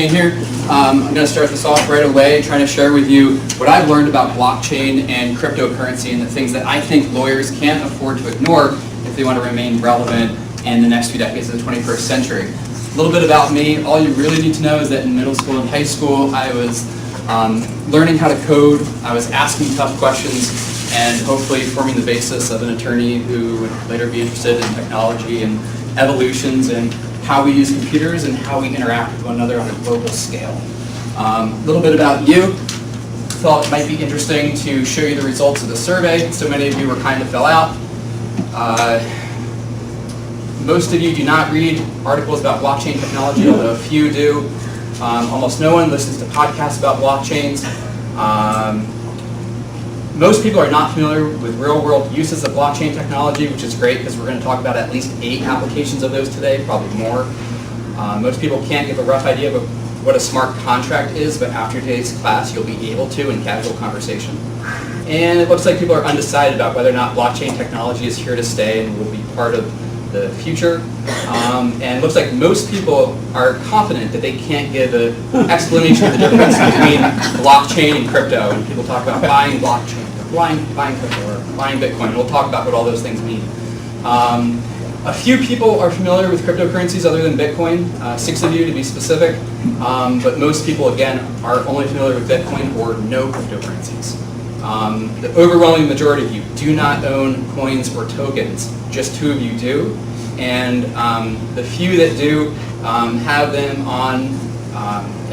being here. I'm going to start this off right away, trying to share with you what I've learned about blockchain and cryptocurrency and the things that I think lawyers can't afford to ignore if they want to remain relevant in the next few decades of the 21st century. A little bit about me. All you really need to know is that in middle school and high school, I was learning how to code. I was asking tough questions and hopefully forming the basis of an attorney who would later be interested in technology and evolutions and how we use computers and how we interact with one another on a global scale. A little bit about you. Thought it might be interesting to show you the results of the survey. So many of you were kind to fill out. Most of you do not read articles about blockchain technology, although a few do. Almost no one listens to podcasts about blockchains. Most people are not familiar with real-world uses of blockchain technology, which is great because we're going to talk about at least 8 applications of those today, probably more. Most people can't give a rough idea of what a smart contract is, but after today's class, you'll be able to in casual conversation. And it looks like people are undecided about whether or not blockchain technology is here to stay and will be part of the future. And it looks like most people are confident that they can't give an explanation of the difference between blockchain and crypto. And people talk about buying blockchain, buying crypto, or buying Bitcoin. We'll talk about what all those things mean. A few people are familiar with cryptocurrencies other than Bitcoin, 6 of you to be specific. But most people, again, are only familiar with Bitcoin or no cryptocurrencies. The overwhelming majority of you do not own coins or tokens. Just 2 of you do. And the few that do have them on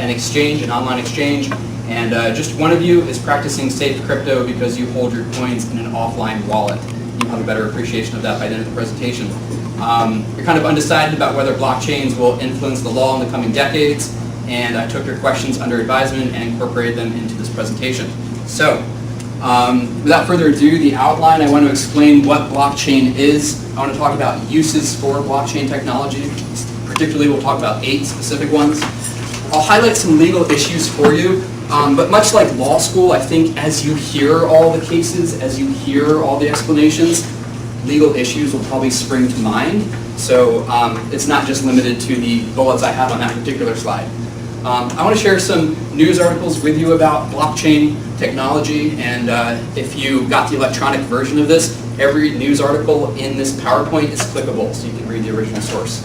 an exchange, an online exchange. And just 1 of you is practicing safe crypto because you hold your coins in an offline wallet. You'll have a better appreciation of that by the end of the presentation. You're kind of undecided about whether blockchains will influence the law in the coming decades. And I took your questions under advisement and incorporated them into this presentation. So, without further ado, the outline, I want to explain what blockchain is. I want to talk about uses for blockchain technology. Particularly, we'll talk about 8 specific ones. I'll highlight some legal issues for you, but much like law school, I think as you hear all the cases, as you hear all the explanations, legal issues will probably spring to mind. So it's not just limited to the bullets I have on that particular slide. I want to share some news articles with you about blockchain technology, and if you got the electronic version of this, every news article in this PowerPoint is clickable, so you can read the original source.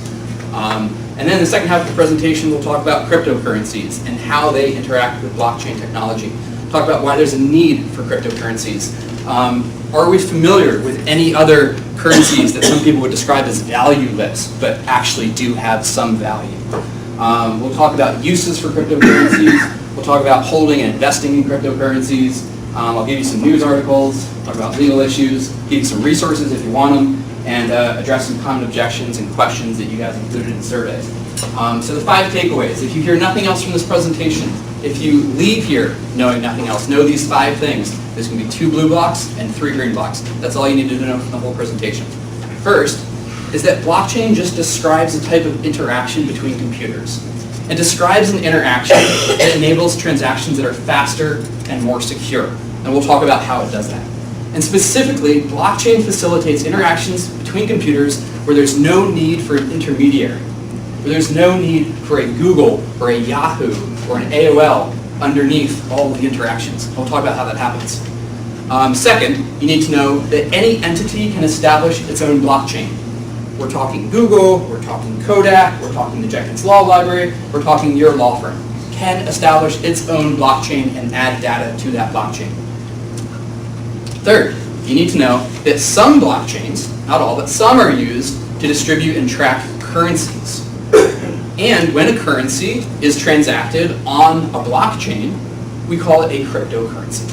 And then in the second half of the presentation, we'll talk about cryptocurrencies and how they interact with blockchain technology. Talk about why there's a need for cryptocurrencies. Are we familiar with any other currencies that some people would describe as valueless, but actually do have some value? We'll talk about uses for cryptocurrencies. We'll talk about holding and investing in cryptocurrencies. I'll give you some news articles, talk about legal issues, give you some resources if you want them, and address some common objections and questions that you guys included in the survey. So the 5 takeaways. If you hear nothing else from this presentation, if you leave here knowing nothing else, know these 5 things. There's going to be 2 blue blocks and 3 green blocks. That's all you need to know from the whole presentation. First is that blockchain just describes a type of interaction between computers. It describes an interaction that enables transactions that are faster and more secure. And we'll talk about how it does that. And specifically, blockchain facilitates interactions between computers where there's no need for an intermediary, where there's no need for a Google or a Yahoo or an AOL underneath all of the interactions. We'll talk about how that happens. Second, you need to know that any entity can establish its own blockchain. We're talking Google, we're talking Kodak, we're talking the Jenkins Law Library, we're talking your law firm, can establish its own blockchain and add data to that blockchain. Third, you need to know that some blockchains, not all, but some are used to distribute and track currencies. And when a currency is transacted on a blockchain, we call it a cryptocurrency.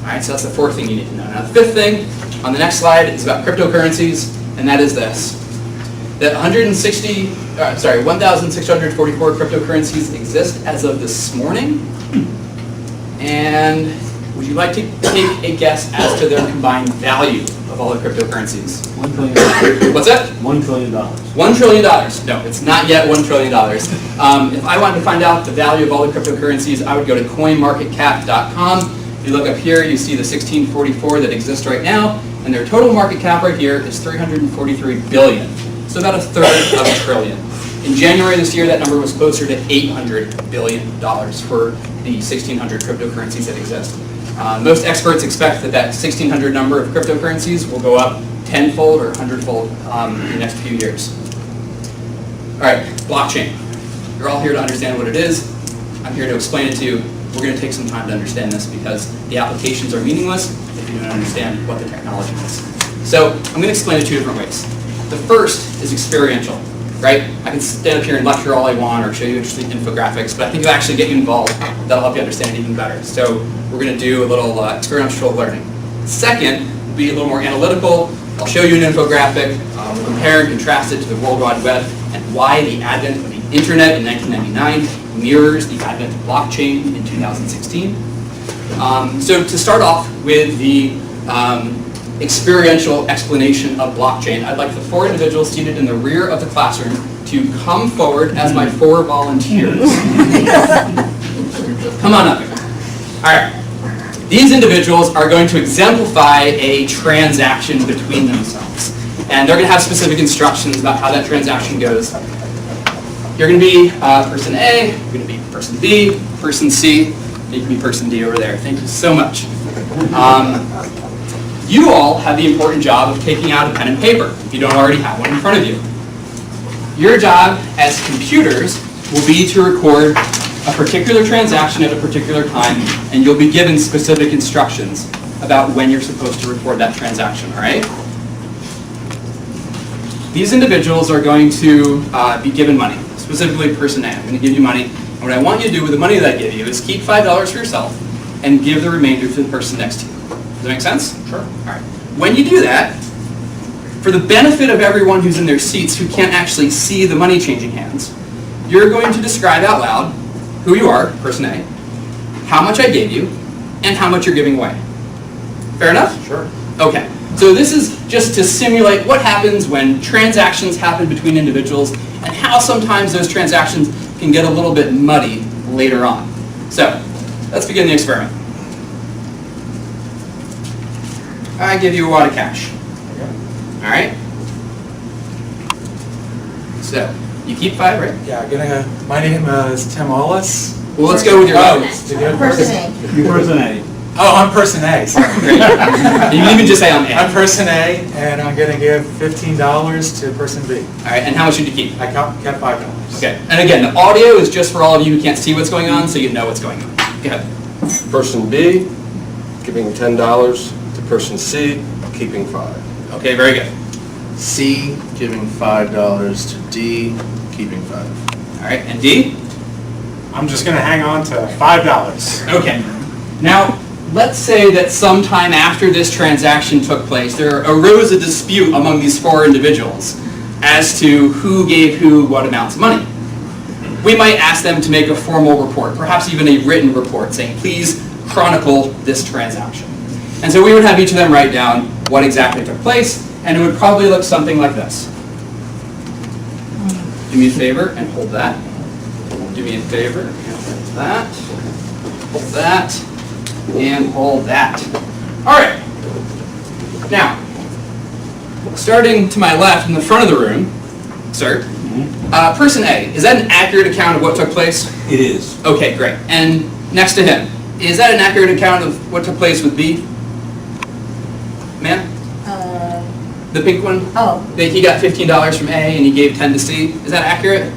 All right, so that's the 4th thing you need to know. Now, the 5th thing on the next slide is about cryptocurrencies, and that is this. That 1,644 cryptocurrencies exist as of this morning. And would you like to take a guess as to their combined value of all the cryptocurrencies? $1 trillion. What's that? $1 trillion. $1 trillion. No, it's not yet $1 trillion. If I wanted to find out the value of all the cryptocurrencies, I would go to coinmarketcap.com. If you look up here, you see the 1644 that exists right now, and their total market cap right here is $343 billion. So about 1/3 of a trillion. In January this year, that number was closer to $800 billion for the 1,600 cryptocurrencies that exist. Most experts expect that that 1,600 number of cryptocurrencies will go up tenfold or hundredfold in the next few years. All right, blockchain. You're all here to understand what it is. I'm here to explain it to you. We're going to take some time to understand this because the applications are meaningless if you don't understand what the technology is. So I'm going to explain it two different ways. The first is experiential, right? I can stand up here and lecture all I want or show you interesting infographics, but I think it'll actually get you involved. That'll help you understand it even better. So we're going to do a little experiential learning. Second will be a little more analytical. I'll show you an infographic. We'll compare and contrast it to the World Wide Web and why the advent of the internet in 1999 mirrors the advent of blockchain in 2016. So to start off with the experiential explanation of blockchain, I'd like the four individuals seated in the rear of the classroom to come forward as my four volunteers. Come on up here. All right. These individuals are going to exemplify a transaction between themselves. And they're going to have specific instructions about how that transaction goes. You're going to be person A, you're going to be person B, person C, and you can be person D over there. Thank you so much. You all have the important job of taking out a pen and paper if you don't already have one in front of you. Your job as computers will be to record a particular transaction at a particular time, and you'll be given specific instructions about when you're supposed to record that transaction, all right? These individuals are going to be given money, specifically person A. I'm going to give you money, and what I want you to do with the money that I give you is keep $5 for yourself and give the remainder to the person next to you. Does that make sense? Sure. All right. When you do that, for the benefit of everyone who's in their seats who can't actually see the money changing hands, you're going to describe out loud who you are, person A, how much I gave you, and how much you're giving away. Fair enough? Sure. Okay. So this is just to simulate what happens when transactions happen between individuals and how sometimes those transactions can get a little bit muddy later on. So let's begin the experiment. I give you a wad of cash. All right? So you keep 5, right? Yeah, my name is Tim Ollis. Well, let's go with your Person A. Person A. Oh, I'm person A. Sorry. Great. You can even just say I'm A. I'm person A, and I'm going to give $15 to person B. All right, and how much did you keep? I kept $5. Okay, and again, the audio is just for all of you who can't see what's going on, so you know what's going on. Go ahead. Person B, giving $10 to person C, keeping 5. Okay, very good. C, giving $5 to D, keeping 5. All right, and D? I'm just going to hang on to $5. Okay. Now, let's say that sometime after this transaction took place, there arose a dispute among these four individuals as to who gave who what amounts of money. We might ask them to make a formal report, perhaps even a written report, saying, please chronicle this transaction. And so we would have each of them write down what exactly took place, and it would probably look something like this. Do me a favor and hold that. Do me a favor and hold that. Hold that. And hold that. All right. Now, starting to my left in the front of the room, sir, person A, is that an accurate account of what took place? It is. Okay, great. And next to him, is that an accurate account of what took place with B? Ma'am? The pink one? Oh, That he got $15 from A and he gave 10 to C. Is that accurate?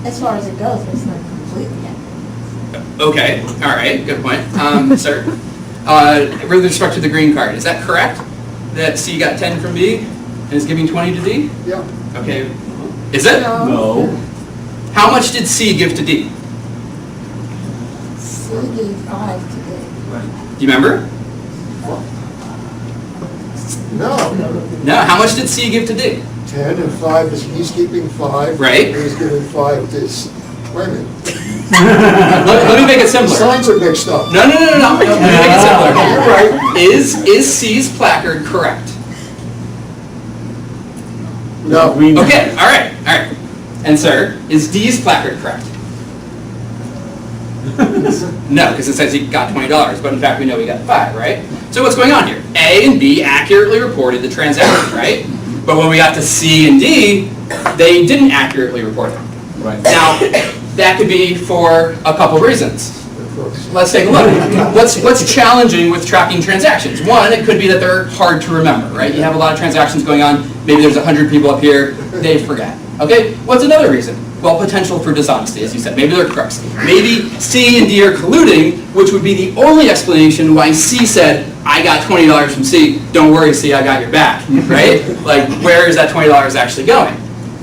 as far as it goes, it's not completely accurate. Okay, all right, good point. Sir, with respect to the green card, is that correct? That C got 10 from B and is giving 20 to D? Yeah. Okay, is it? No. How much did C give to D? C gave 5 to D. Do you remember? No. No, how much did C give to D? 10 and 5 is, he's keeping 5. Right. He's giving 5 to, wait a minute. Let me make it simpler. Signs are mixed up. No. Let me make it simpler. You're right. Is C's placard correct? No. Okay, all right. And sir, is D's placard correct? No, because it says he got $20, but in fact we know he got 5, right? So what's going on here? A and B accurately reported the transaction, right? But when we got to C and D, they didn't accurately report it. Right. Now, that could be for a couple reasons. Let's take a look. What's challenging with tracking transactions? One, it could be that they're hard to remember, right? You have a lot of transactions going on. Maybe there's 100 people up here. They forget. Okay, what's another reason? Well, potential for dishonesty, as you said. Maybe they're crooks. Maybe C and D are colluding, which would be the only explanation why C said, I got $20 from C. Don't worry, C, I got your back, right? Like, where is that $20 actually going?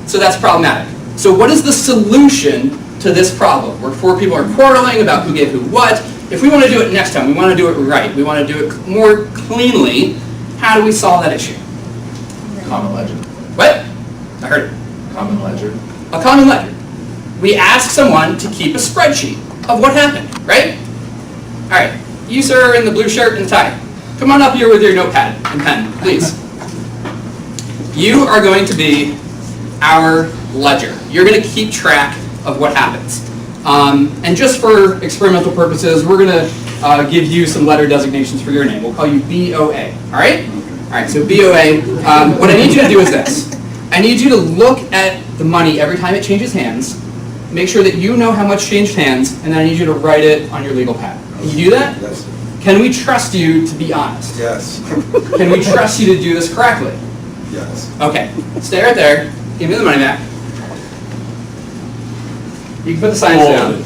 So that's problematic. So what is the solution to this problem? Where four people are quarreling about who gave who what. If we want to do it next time, we want to do it right, we want to do it more cleanly, how do we solve that issue? Common ledger. What? I heard it. Common ledger. A common ledger. We ask someone to keep a spreadsheet of what happened, right? All right, you sir in the blue shirt and tie, come on up here with your notepad and pen, please. You are going to be our ledger. You're going to keep track of what happens. And just for experimental purposes, we're going to give you some letter designations for your name. We'll call you BOA, all right? All right, so BOA, what I need you to do is this. I need you to look at the money every time it changes hands, make sure that you know how much changed hands, and then I need you to write it on your legal pad. Can you do that? Yes. Can we trust you to be honest? Yes. Can we trust you to do this correctly? Yes. Okay, stay right there. Give me the money back. You can put the signs down.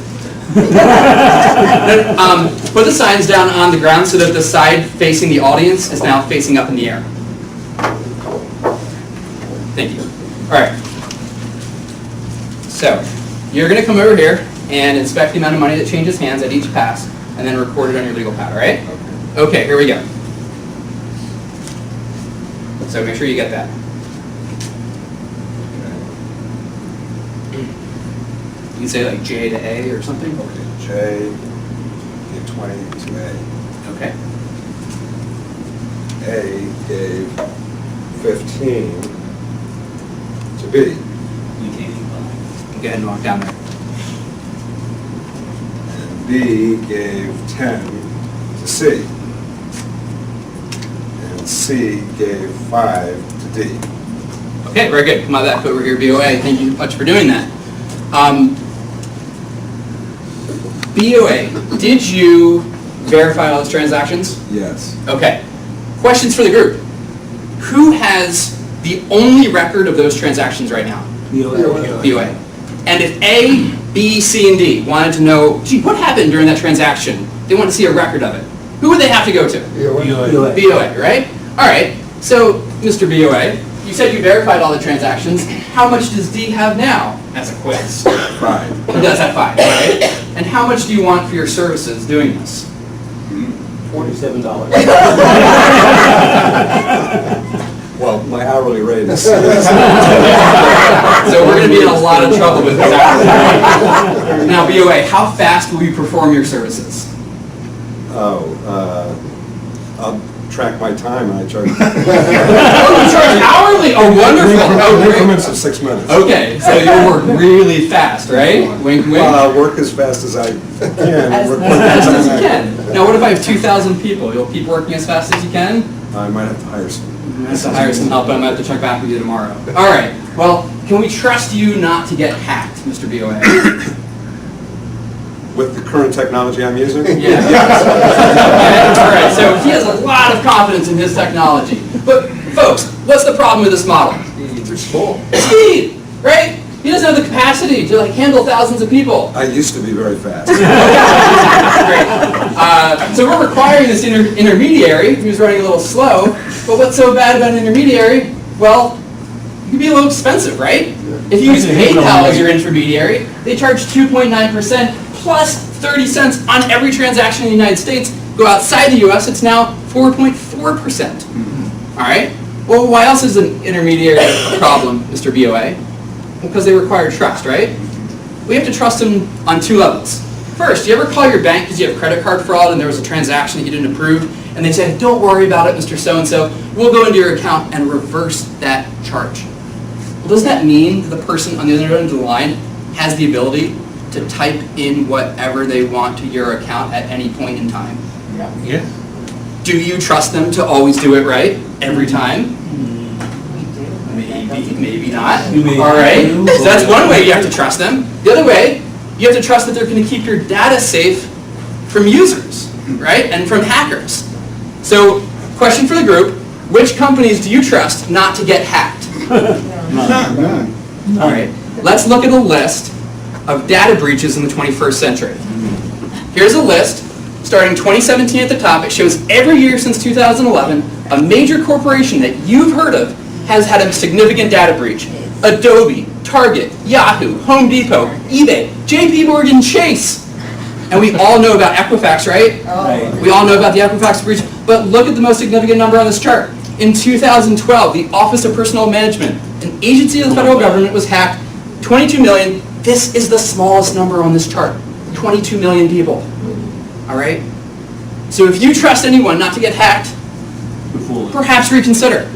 Put the signs down on the ground so that the side facing the audience is now facing up in the air. Thank you. All right. So, you're going to come over here and inspect the amount of money that changes hands at each pass, and then record it on your legal pad, all right? Okay, here we go. So make sure you get that. You can say like J to A or something? Okay, J, gave 20 to A. Okay. A gave 15 to B. Go ahead and walk down there. And B gave 10 to C. And C gave 5 to D. Okay, very good. Come on back over here, BOA. Thank you much for doing that. BOA, did you verify all those transactions? Yes. Okay. Questions for the group. Who has the only record of those transactions right now? BOA. And if A, B, C, and D wanted to know, gee, what happened during that transaction? They want to see a record of it. Who would they have to go to? BOA, right? All right. So, Mr. BOA, you said you verified all the transactions. How much does D have now as a quiz? 5. He does have 5, right? And how much do you want for your services doing this? $47. Well, my hourly rate is... So we're going to be in a lot of trouble with this. Now, BOA, how fast will you perform your services? I'll track my time and I charge... Oh, you charge hourly? Oh, wonderful. Oh, great. Increments of 6 minutes. Okay, so you'll work really fast, right? Wink, wink. I'll work as fast as I can. As As fast as you can. Now, what if I have 2,000 people? You'll keep working as fast as you can? I might have to hire some. I have to hire some help, but I'm going to have to check back with you tomorrow. All right. Well, can we trust you not to get hacked, Mr. BOA? With the current technology I'm using? Yeah. Okay. All right. So he has a lot of confidence in his technology. But, folks, what's the problem with this model? They're small. Speed, right? He doesn't have the capacity to handle thousands of people. I used to be very fast. Great. So we're requiring this intermediary who's running a little slow. But what's so bad about an intermediary? Well, it can be a little expensive, right? If you use PayPal as your intermediary, they charge 2.9% plus 30 cents on every transaction in the United States. Go outside the U.S., it's now 4.4%. All right? Well, why else is an intermediary a problem, Mr. BOA? Because they require trust, right? We have to trust them on 2 levels. First, you ever call your bank because you have credit card fraud and there was a transaction that you didn't approve, and they say, don't worry about it, Mr. So-and-so, we'll go into your account and reverse that charge. Well, does that mean that the person on the other end of the line has the ability to type in whatever they want to your account at any point in time? Yeah. Do you trust them to always do it right every time? Maybe. maybe, maybe not. You may- All right? So that's one way you have to trust them. The other way, you have to trust that they're going to keep your data safe from users, right? And from hackers. So, question for the group, which companies do you trust not to get hacked? All right. Let's look at a list of data breaches in the 21st century. Here's a list, starting 2017 at the top. It shows every year since 2011, a major corporation that you've heard of has had a significant data breach. Adobe, Target, Yahoo, Home Depot, eBay, JP Morgan Chase. And we all know about Equifax, right? Oh. We all know about the Equifax breach, but look at the most significant number on this chart. In 2012, the Office of Personnel Management, an agency of the federal government, was hacked. 22 million. This is the smallest number on this chart. 22 million people. All right? So if you trust anyone not to get hacked, perhaps reconsider.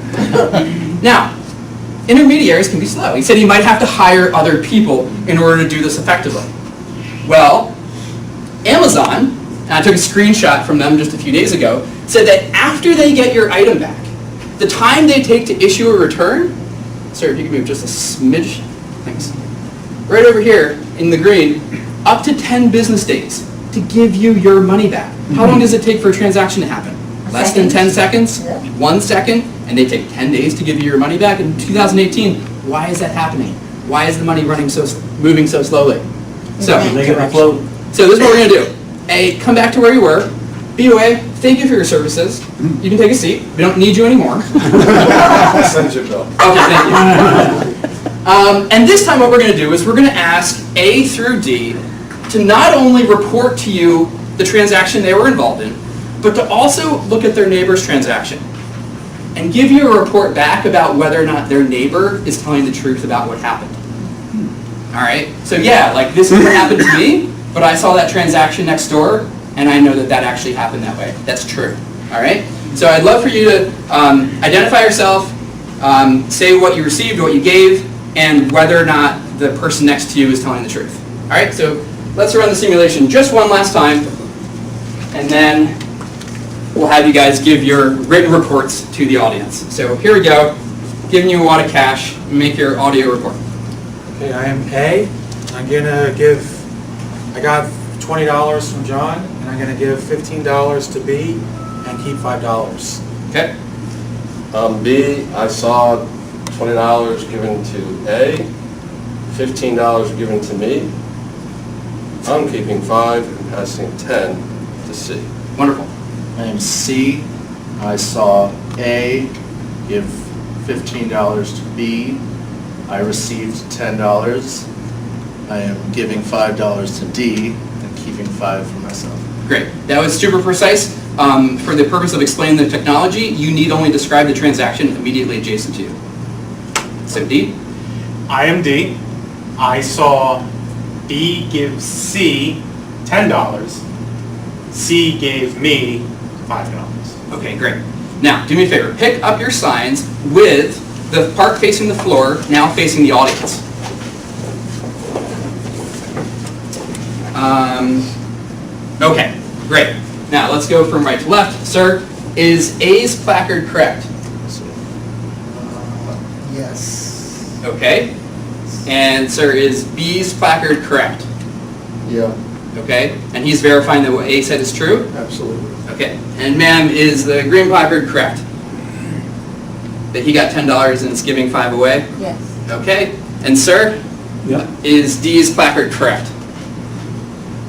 Now, intermediaries can be slow. He said he might have to hire other people in order to do this effectively. Well, Amazon, and I took a screenshot from them just a few days ago, said that after they get your item back, the time they take to issue a return, sir, if you can move just a smidge, thanks. Right over here in the green, up to 10 business days to give you your money back. How long does it take for a transaction to happen? Less than 10 seconds? Yeah. 1 second? And they take 10 days to give you your money back in 2018. Why is that happening? Why is the money moving so slowly? So, Make it float. so this is what we're going to do. A, come back to where you were. B, away. Thank you for your services. You can take a seat. We don't need you anymore. I'll send you a bill. Okay, thank you. And this time what we're going to do is we're going to ask A through D to not only report to you the transaction they were involved in, but to also look at their neighbor's transaction and give you a report back about whether or not their neighbor is telling the truth about what happened. All right? So yeah, like this is what happened to me, but I saw that transaction next door, and I know that that actually happened that way. That's true. All right? So I'd love for you to identify yourself, say what you received, what you gave, and whether or not the person next to you is telling the truth. All right? So let's run the simulation just one last time, and then we'll have you guys give your written reports to the audience. So here we go, giving you a wad of cash, make your audio report. Okay, I am A. I'm gonna give, I got $20 from John, and I'm gonna give $15 to B and keep $5. Okay? B, I saw $20 given to A, $15 given to me. I'm keeping 5 and passing 10 to C. Wonderful. I am C. I saw A give $15 to B. I received $10. I am giving $5 to D and keeping 5 for myself. Great. That was super precise. For the purpose of explaining the technology, you need only describe the transaction immediately adjacent to you. So D? I am D. I saw B give C $10. C gave me $5. Okay, great. Now, do me a favor. Pick up your signs with the part facing the floor, now facing the audience. Okay, great. Now, let's go from right to left. Sir, is A's placard correct? Yes. Okay. And sir, is B's placard correct? Yeah, Okay. And he's verifying that what A said is true? absolutely. Okay. And ma'am, is the green placard correct? That he got $10 and is giving 5 away? Yes. Okay. And sir, Yep. is D's placard correct?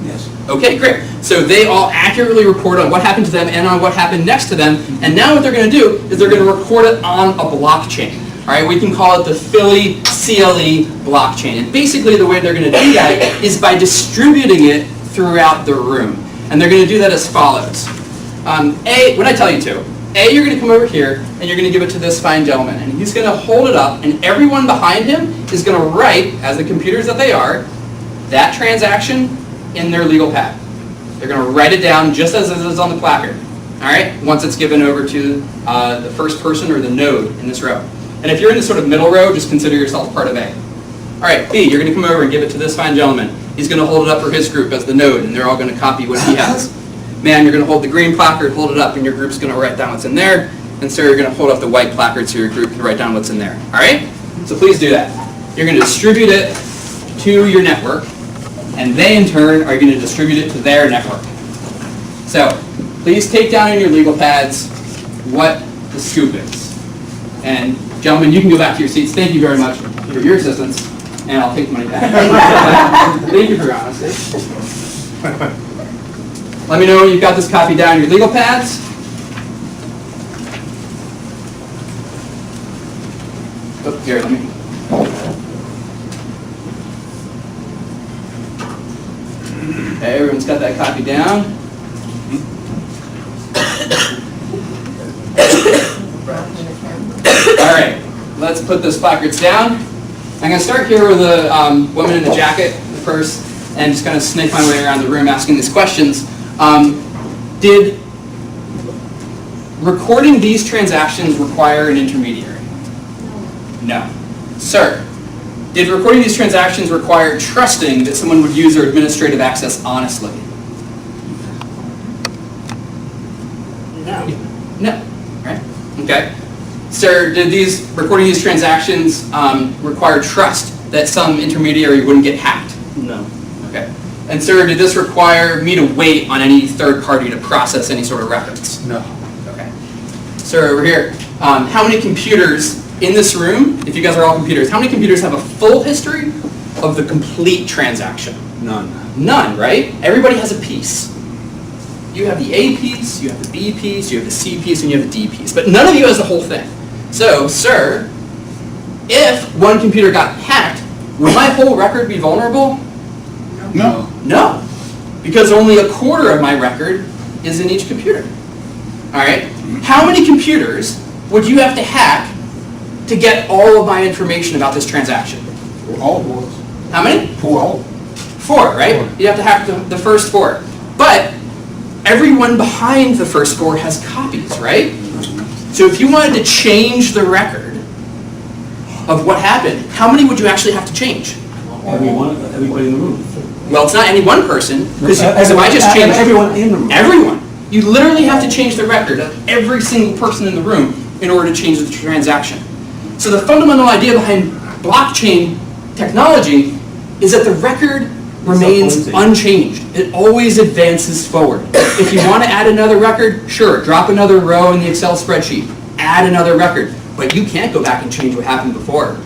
Yes. Okay, great. So they all accurately report on what happened to them and on what happened next to them. And now what they're going to do is they're going to record it on a blockchain. All right, we can call it the Philly CLE blockchain. And basically the way they're going to do that is by distributing it throughout the room. And they're going to do that as follows. A, when I tell you to, A, you're going to come over here and you're going to give it to this fine gentleman. And he's going to hold it up, and everyone behind him is going to write, as the computers that they are, that transaction in their legal pad. They're going to write it down just as it is on the placard. All right, once it's given over to the first person or the node in this row. And if you're in the sort of middle row, just consider yourself part of A. All right, B, you're going to come over and give it to this fine gentleman. He's going to hold it up for his group as the node, and they're all going to copy what he has. Man, you're going to hold the green placard, hold it up, and your group's going to write down what's in there. And sir, you're going to hold up the white placard so your group can write down what's in there. All right? So please do that. You're going to distribute it to your network, and they in turn are going to distribute it to their network. So please take down in your legal pads what the scoop is. And gentlemen, you can go back to your seats. Thank you very much for your assistance, and I'll take the money back. Thank you for your honesty. Let me know when you've got this copy down in your legal pads. Oh, here, let me. Okay, everyone's got that copy down. All right, let's put those placards down. I'm going to start here with the woman in the jacket first, and just kind of snake my way around the room asking these questions. Did recording these transactions require an intermediary? No. Sir, did recording these transactions require trusting that someone would use their administrative access honestly? No. No. Right? Okay. Sir, did recording these transactions require trust that some intermediary wouldn't get hacked? No. Okay. And sir, did this require me to wait on any third party to process any sort of records? No. Okay. Sir, over here, how many computers in this room, if you guys are all computers, how many computers have a full history of the complete transaction? None. None, right? Everybody has a piece. You have the A piece, you have the B piece, you have the C piece, and you have the D piece. But none of you has the whole thing. So, sir, if one computer got hacked, would my whole record be vulnerable? No. No, because only a quarter of my record is in each computer. All right? How many computers would you have to hack to get all of my information about this transaction? All was. How many? 4. 4, right? You have to hack the first 4. But everyone behind the first 4 has copies, right? So if you wanted to change the record of what happened, how many would you actually have to change? Everybody in the room. Well, it's not any one person, because if I just change Everyone in the room. everyone, you literally have to change the record of every single person in the room in order to change the transaction. So the fundamental idea behind blockchain technology is that the record remains unchanged. It always advances forward. If you want to add another record, sure, drop another row in the Excel spreadsheet, add another record, but you can't go back and change what happened before.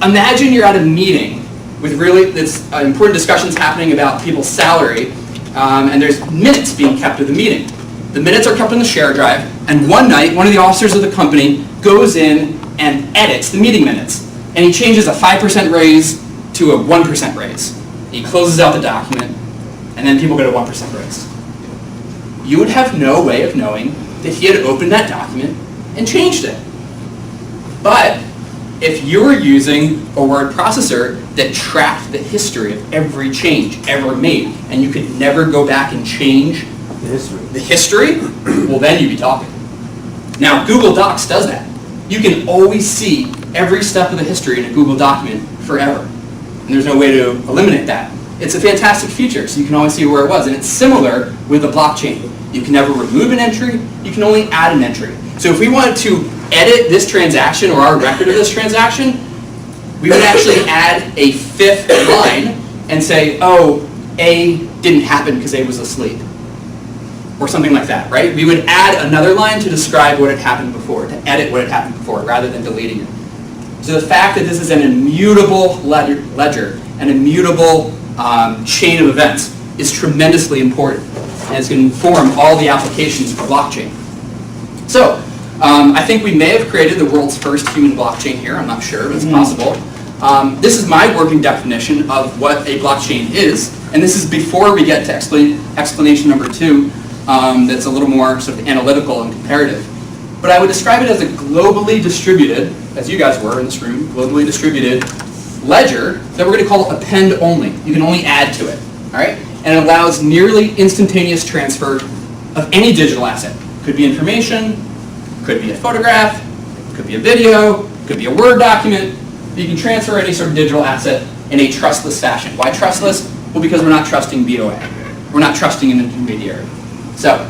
Imagine you're at a meeting with really important discussions happening about people's salary, and there's minutes being kept of the meeting. The minutes are kept on the share drive, and one night, one of the officers of the company goes in and edits the meeting minutes, and he changes a 5% raise to a 1% raise. He closes out the document, and then people get a 1% raise. You would have no way of knowing that he had opened that document and changed it. But if you were using a word processor that tracked the history of every change ever made, and you could never go back and change the history, well, then you'd be talking. Now, Google Docs does that. You can always see every step of the history in a Google document forever. And there's no way to eliminate that. It's a fantastic feature, so you can always see where it was. And it's similar with the blockchain. You can never remove an entry, you can only add an entry. So if we wanted to edit this transaction or our record of this transaction, we would actually add a 5th line and say, oh, A didn't happen because A was asleep. Or something like that, right? We would add another line to describe what had happened before, to edit what had happened before, rather than deleting it. So the fact that this is an immutable ledger, an immutable chain of events, is tremendously important, and it's going to inform all the applications for blockchain. So, I think we may have created the world's first human blockchain here. I'm not sure, but it's possible. This is my working definition of what a blockchain is, and this is before we get to explanation number 2, that's a little more sort of analytical and comparative. But I would describe it as a globally distributed, as you guys were in this room, globally distributed ledger that we're going to call append only. You can only add to it, all right? And it allows nearly instantaneous transfer of any digital asset. Could be information, could be a photograph, could be a video, could be a Word document. You can transfer any sort of digital asset in a trustless fashion. Why trustless? Well, because we're not trusting BOA. We're not trusting an intermediary. So,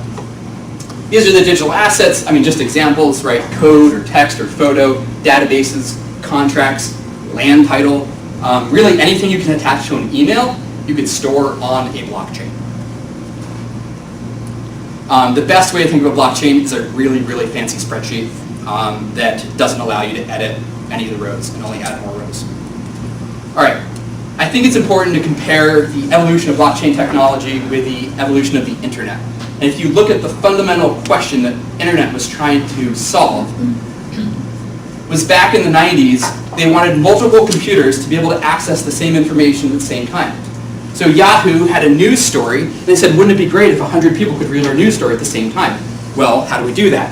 these are the digital assets. I mean, just examples, right? Code or text or photo, databases, contracts, land title, really anything you can attach to an email, you could store on a blockchain. The best way to think of a blockchain is a really, really fancy spreadsheet that doesn't allow you to edit any of the rows and only add more rows. All right, I think it's important to compare the evolution of blockchain technology with the evolution of the internet. And if you look at the fundamental question that internet was trying to solve, was back in the 90s, they wanted multiple computers to be able to access the same information at the same time. So Yahoo had a news story. They said, wouldn't it be great if 100 people could read our news story at the same time? Well, how do we do that?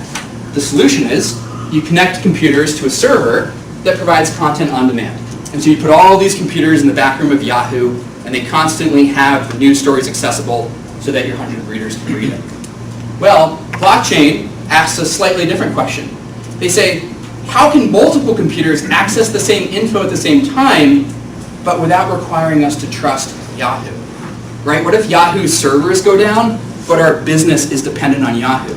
The solution is you connect computers to a server that provides content on demand. And so you put all these computers in the back room of Yahoo, and they constantly have the news stories accessible so that your 100 readers can read it. Well, blockchain asks a slightly different question. They say, how can multiple computers access the same info at the same time, but without requiring us to trust Yahoo? Right? What if Yahoo's servers go down, but our business is dependent on Yahoo?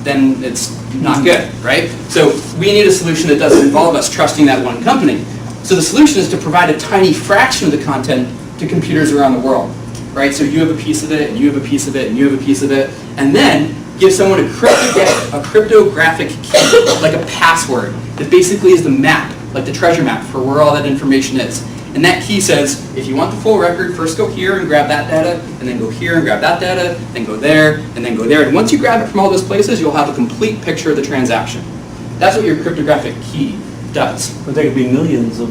Then it's not good, right? So we need a solution that doesn't involve us trusting that one company. So the solution is to provide a tiny fraction of the content to computers around the world, right? So you have a piece of it, and you have a piece of it, and you have a piece of it, and then give someone a cryptographic key, like a password, that basically is the map, like the treasure map for where all that information is. And that key says, if you want the full record, first go here and grab that data, and then go here and grab that data, then go there, and then go there. And once you grab it from all those places, you'll have a complete picture of the transaction. That's what your cryptographic key does. But there could be millions of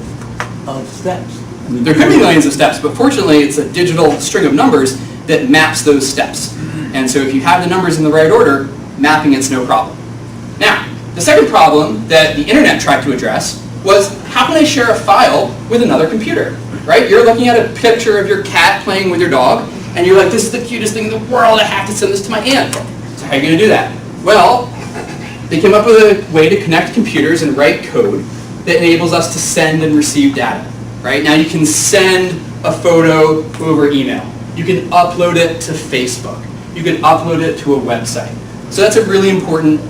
steps. I mean, There could be millions of steps, but fortunately it's a digital string of numbers that maps those steps. And so if you have the numbers in the right order, mapping it's no problem. Now, the second problem that the internet tried to address was, how can I share a file with another computer? Right? You're looking at a picture of your cat playing with your dog, and you're like, this is the cutest thing in the world, I have to send this to my aunt. So how are you going to do that? Well, they came up with a way to connect computers and write code that enables us to send and receive data. Right? Now you can send a photo over email. You can upload it to Facebook. You can upload it to a website. So that's a really important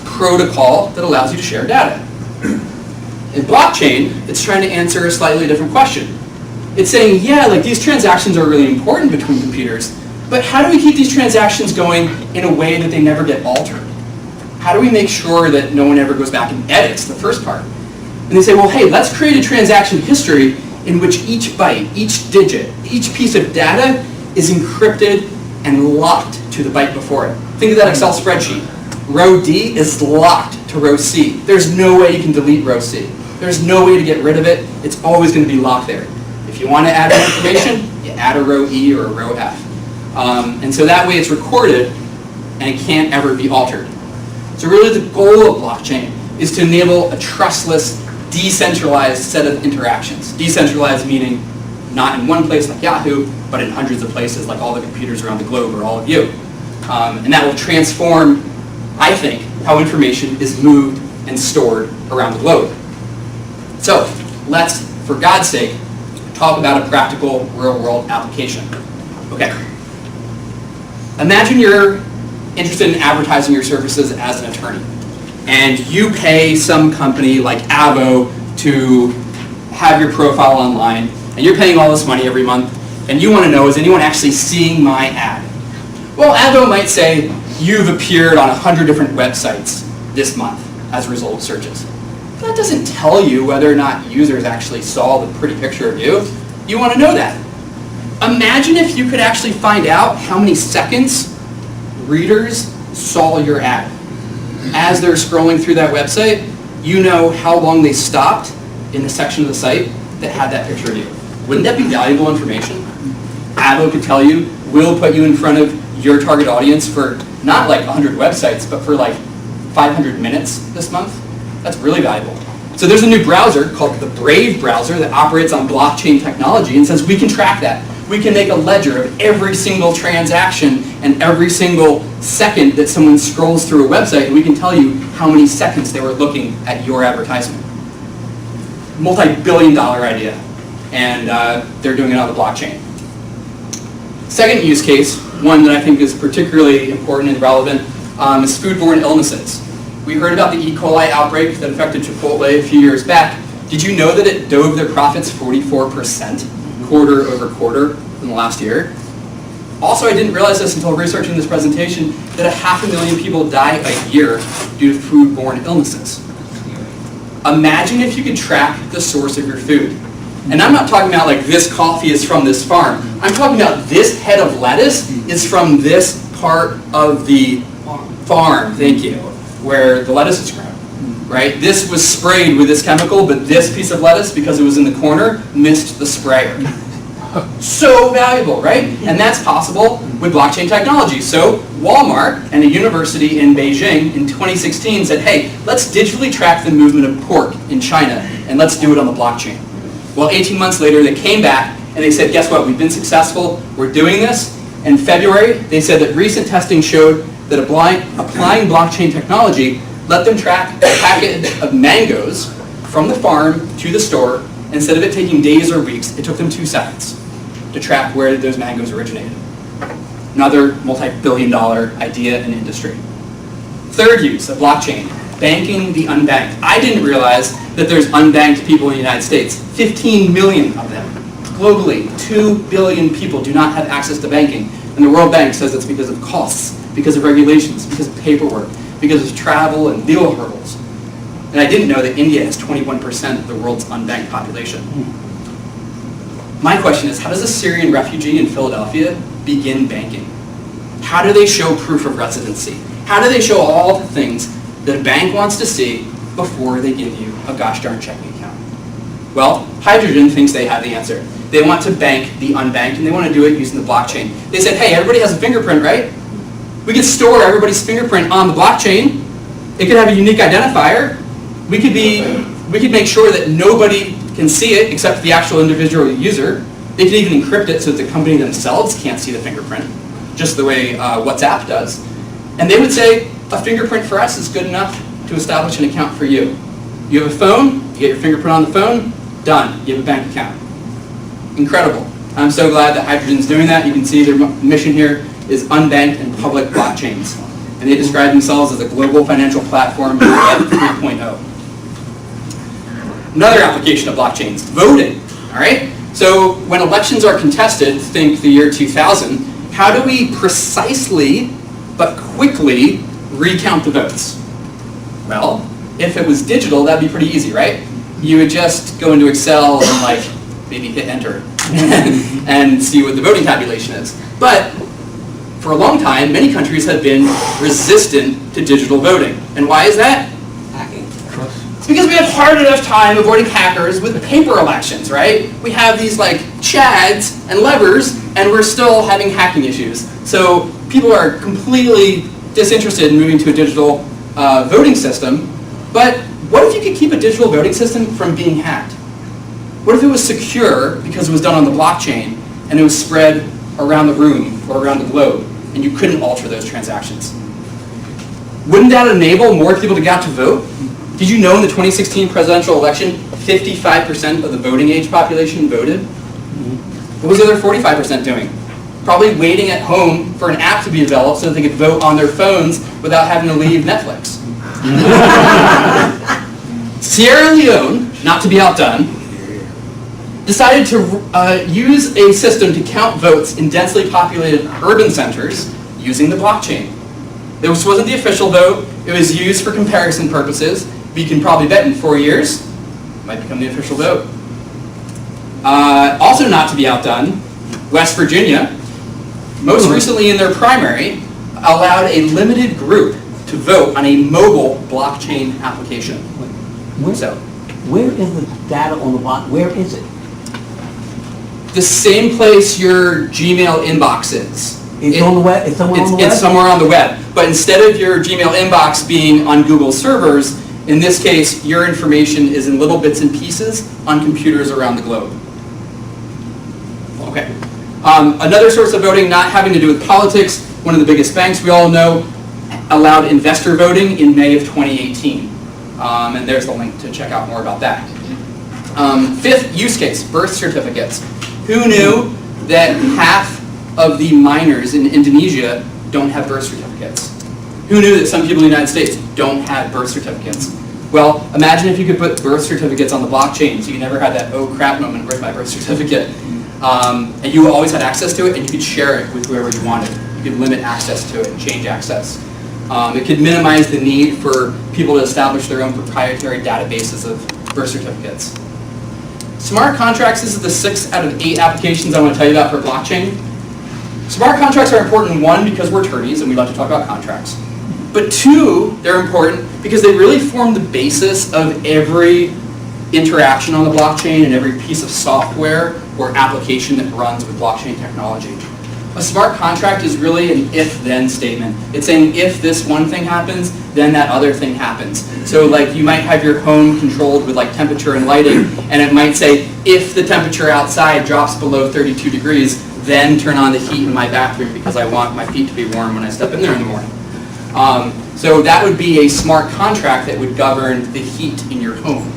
protocol that allows you to share data. In blockchain, it's trying to answer a slightly different question. It's saying, yeah, like these transactions are really important between computers, but how do we keep these transactions going in a way that they never get altered? How do we make sure that no one ever goes back and edits the first part? And they say, well, hey, let's create a transaction history in which each byte, each digit, each piece of data is encrypted and locked to the byte before it. Think of that Excel spreadsheet. Row D is locked to row C. There's no way you can delete row C. There's no way to get rid of it. It's always going to be locked there. If you want to add more information, you add a row E or a row F. And so that way it's recorded and it can't ever be altered. So really the goal of blockchain is to enable a trustless, decentralized set of interactions. Decentralized meaning not in one place like Yahoo, but in hundreds of places like all the computers around the globe or all of you. And that will transform, I think, how information is moved and stored around the globe. So let's, for God's sake, talk about a practical real-world application. Okay. Imagine you're interested in advertising your services as an attorney, and you pay some company like Avo to have your profile online, and you're paying all this money every month, and you want to know, is anyone actually seeing my ad? Well, Avo might say, you've appeared on 100 different websites this month as a result of searches. That doesn't tell you whether or not users actually saw the pretty picture of you. You want to know that. Imagine if you could actually find out how many seconds readers saw your ad. As they're scrolling through that website, you know how long they stopped in the section of the site that had that picture of you. Wouldn't that be valuable information? Avo could tell you, we'll put you in front of your target audience for not like 100 websites, but for like 500 minutes this month. That's really valuable. So there's a new browser called the Brave browser that operates on blockchain technology and says we can track that. We can make a ledger of every single transaction and every single second that someone scrolls through a website, and we can tell you how many seconds they were looking at your advertisement. Multi-billion-dollar idea, and they're doing it on the blockchain. Second use case, one that I think is particularly important and relevant, is foodborne illnesses. We heard about the E. coli outbreak that affected Chipotle a few years back. Did you know that it dove their profits 44% quarter over quarter in the last year? Also, I didn't realize this until researching this presentation, that 500,000 people die a year due to foodborne illnesses. Imagine if you could track the source of your food. And I'm not talking about like this coffee is from this farm. I'm talking about this head of lettuce is from this part of the farm, thank you, where the lettuce is grown, right? This was sprayed with this chemical, but this piece of lettuce, because it was in the corner, missed the sprayer. So valuable, right? And that's possible with blockchain technology. So Walmart and a university in Beijing in 2016 said, hey, let's digitally track the movement of pork in China, and let's do it on the blockchain. Well, 18 months later, they came back and they said, guess what? We've been successful. We're doing this. In February, they said that recent testing showed that applying blockchain technology let them track a packet of mangoes from the farm to the store. Instead of it taking days or weeks, it took them 2 seconds to track where those mangoes originated. Another multi-billion-dollar idea in industry. Third use of blockchain, banking the unbanked. I didn't realize that there's unbanked people in the United States. 15 million of them. Globally, 2 billion people do not have access to banking. And the World Bank says it's because of costs, because of regulations, because of paperwork, because of travel and legal hurdles. And I didn't know that India has 21% of the world's unbanked population. My question is, how does a Syrian refugee in Philadelphia begin banking? How do they show proof of residency? How do they show all the things that a bank wants to see before they give you a gosh darn checking account? Well, Hydrogen thinks they have the answer. They want to bank the unbanked, and they want to do it using the blockchain. They said, hey, everybody has a fingerprint, right? We could store everybody's fingerprint on the blockchain. It could have a unique identifier. We could make sure that nobody can see it except the actual individual user. They can even encrypt it so that the company themselves can't see the fingerprint, just the way WhatsApp does. And they would say, a fingerprint for us is good enough to establish an account for you. You have a phone, you get your fingerprint on the phone, done, you have a bank account. Incredible. I'm so glad that Hydrogen's doing that. You can see their mission here is unbanked and public blockchains. And they describe themselves as a global financial platform Web 3.0. Another application of blockchains, voting, all right? So when elections are contested, think the year 2000, how do we precisely but quickly recount the votes? Well, if it was digital, that'd be pretty easy, right? You would just go into Excel and like maybe hit enter and see what the voting tabulation is. But for a long time, many countries have been resistant to digital voting. And why is that? Hacking. It's because we have hard enough time avoiding hackers with paper elections, right? We have these like chads and levers, and we're still having hacking issues. So people are completely disinterested in moving to a digital voting system. But what if you could keep a digital voting system from being hacked? What if it was secure because it was done on the blockchain and it was spread around the room or around the globe and you couldn't alter those transactions? Wouldn't that enable more people to get out to vote? Did you know in the 2016 presidential election, 55% of the voting age population voted? What was the other 45% doing? Probably waiting at home for an app to be developed so that they could vote on their phones without having to leave Netflix. Sierra Leone, not to be outdone, decided to use a system to count votes in densely populated urban centers using the blockchain. This wasn't the official vote. It was used for comparison purposes. But you can probably bet in 4 years, it might become the official vote. Also not to be outdone, West Virginia, most recently in their primary, allowed a limited group to vote on a mobile blockchain application. Where is the data on the block? Where is it? The same place your Gmail inbox is. It's on the web? It's somewhere on the web? It's somewhere on the web. But instead of your Gmail inbox being on Google servers, in this case, your information is in little bits and pieces on computers around the globe. Okay. Another source of voting not having to do with politics, one of the biggest banks we all know, allowed investor voting in May of 2018. And there's the link to check out more about that. Fifth use case, birth certificates. Who knew that half of the minors in Indonesia don't have birth certificates? Who knew that some people in the United States don't have birth certificates? Well, imagine if you could put birth certificates on the blockchain, so you never had that, oh crap moment, where's my birth certificate? And you always had access to it, and you could share it with whoever you wanted. You could limit access to it and change access. It could minimize the need for people to establish their own proprietary databases of birth certificates. Smart contracts, this is the 6 out of 8 applications I want to tell you about for blockchain. Smart contracts are important, 1, because we're attorneys and we like to talk about contracts. But 2, they're important because they really form the basis of every interaction on the blockchain and every piece of software or application that runs with blockchain technology. A smart contract is really an if-then statement. It's saying if this one thing happens, then that other thing happens. So like you might have your home controlled with like temperature and lighting, and it might say if the temperature outside drops below 32 degrees, then turn on the heat in my bathroom because I want my feet to be warm when I step in there in the morning. So that would be a smart contract that would govern the heat in your home.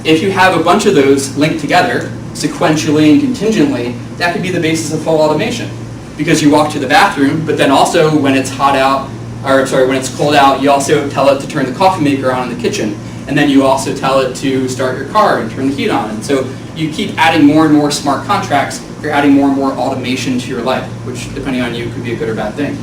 If you have a bunch of those linked together, sequentially and contingently, that could be the basis of full automation. Because you walk to the bathroom, but then also when it's hot out, or sorry, when it's cold out, you also tell it to turn the coffee maker on in the kitchen. And then you also tell it to start your car and turn the heat on. And so you keep adding more and more smart contracts, you're adding more and more automation to your life, which depending on you could be a good or bad thing.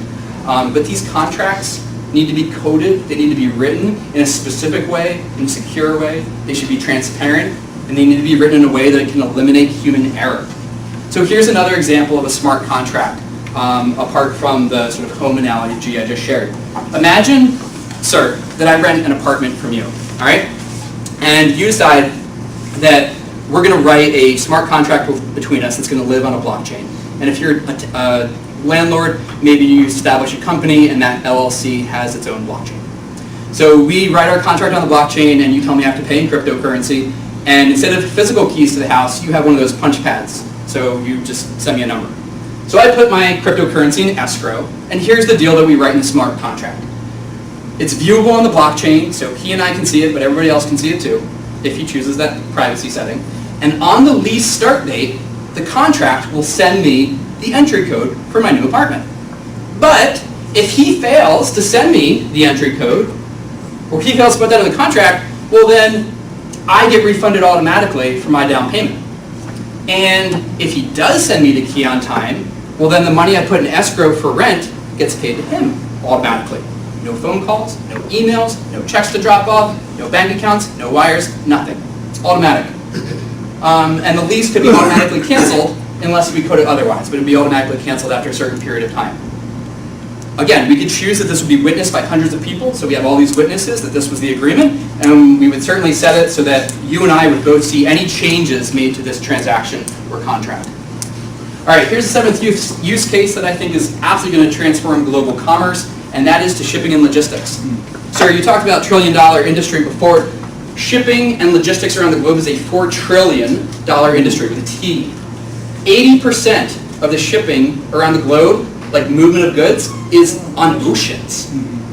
But these contracts need to be coded, they need to be written in a specific way, in a secure way, they should be transparent, and they need to be written in a way that can eliminate human error. So here's another example of a smart contract, apart from the sort of home analogy I just shared. Imagine, sir, that I rent an apartment from you, all right? And you decide that we're going to write a smart contract between us that's going to live on a blockchain. And if you're a landlord, maybe you establish a company and that LLC has its own blockchain. So we write our contract on the blockchain and you tell me I have to pay in cryptocurrency, and instead of physical keys to the house, you have one of those punch pads. So you just send me a number. So I put my cryptocurrency in escrow, and here's the deal that we write in the smart contract. It's viewable on the blockchain, so he and I can see it, but everybody else can see it too, if he chooses that privacy setting. And on the lease start date, the contract will send me the entry code for my new apartment. But if he fails to send me the entry code, or he fails to put that in the contract, well then I get refunded automatically for my down payment. And if he does send me the key on time, well then the money I put in escrow for rent gets paid to him automatically. No phone calls, no emails, no checks to drop off, no bank accounts, no wires, nothing. It's automatic. And the lease could be automatically canceled unless we put it otherwise, but it would be automatically canceled after a certain period of time. Again, we could choose that this would be witnessed by hundreds of people, so we have all these witnesses that this was the agreement, and we would certainly set it so that you and I would both see any changes made to this transaction or contract. All right, here's the 7th use case that I think is absolutely going to transform global commerce, and that is to shipping and logistics. Sir, you talked about $1 trillion industry before. Shipping and logistics around the globe is a $4 trillion industry with a T. 80% of the shipping around the globe, like movement of goods, is on oceans.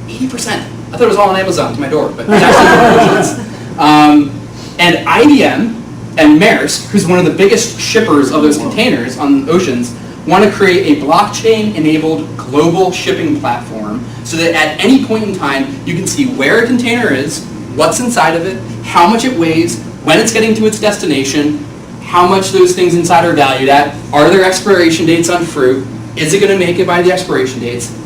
80%. I thought it was all on Amazon to my door, but it's actually on oceans. And IBM and Maersk, who's one of the biggest shippers of those containers on oceans, want to create a blockchain-enabled global shipping platform so that at any point in time, you can see where a container is, what's inside of it, how much it weighs, when it's getting to its destination, how much those things inside are valued at, are there expiration dates on fruit, is it going to make it by the expiration dates,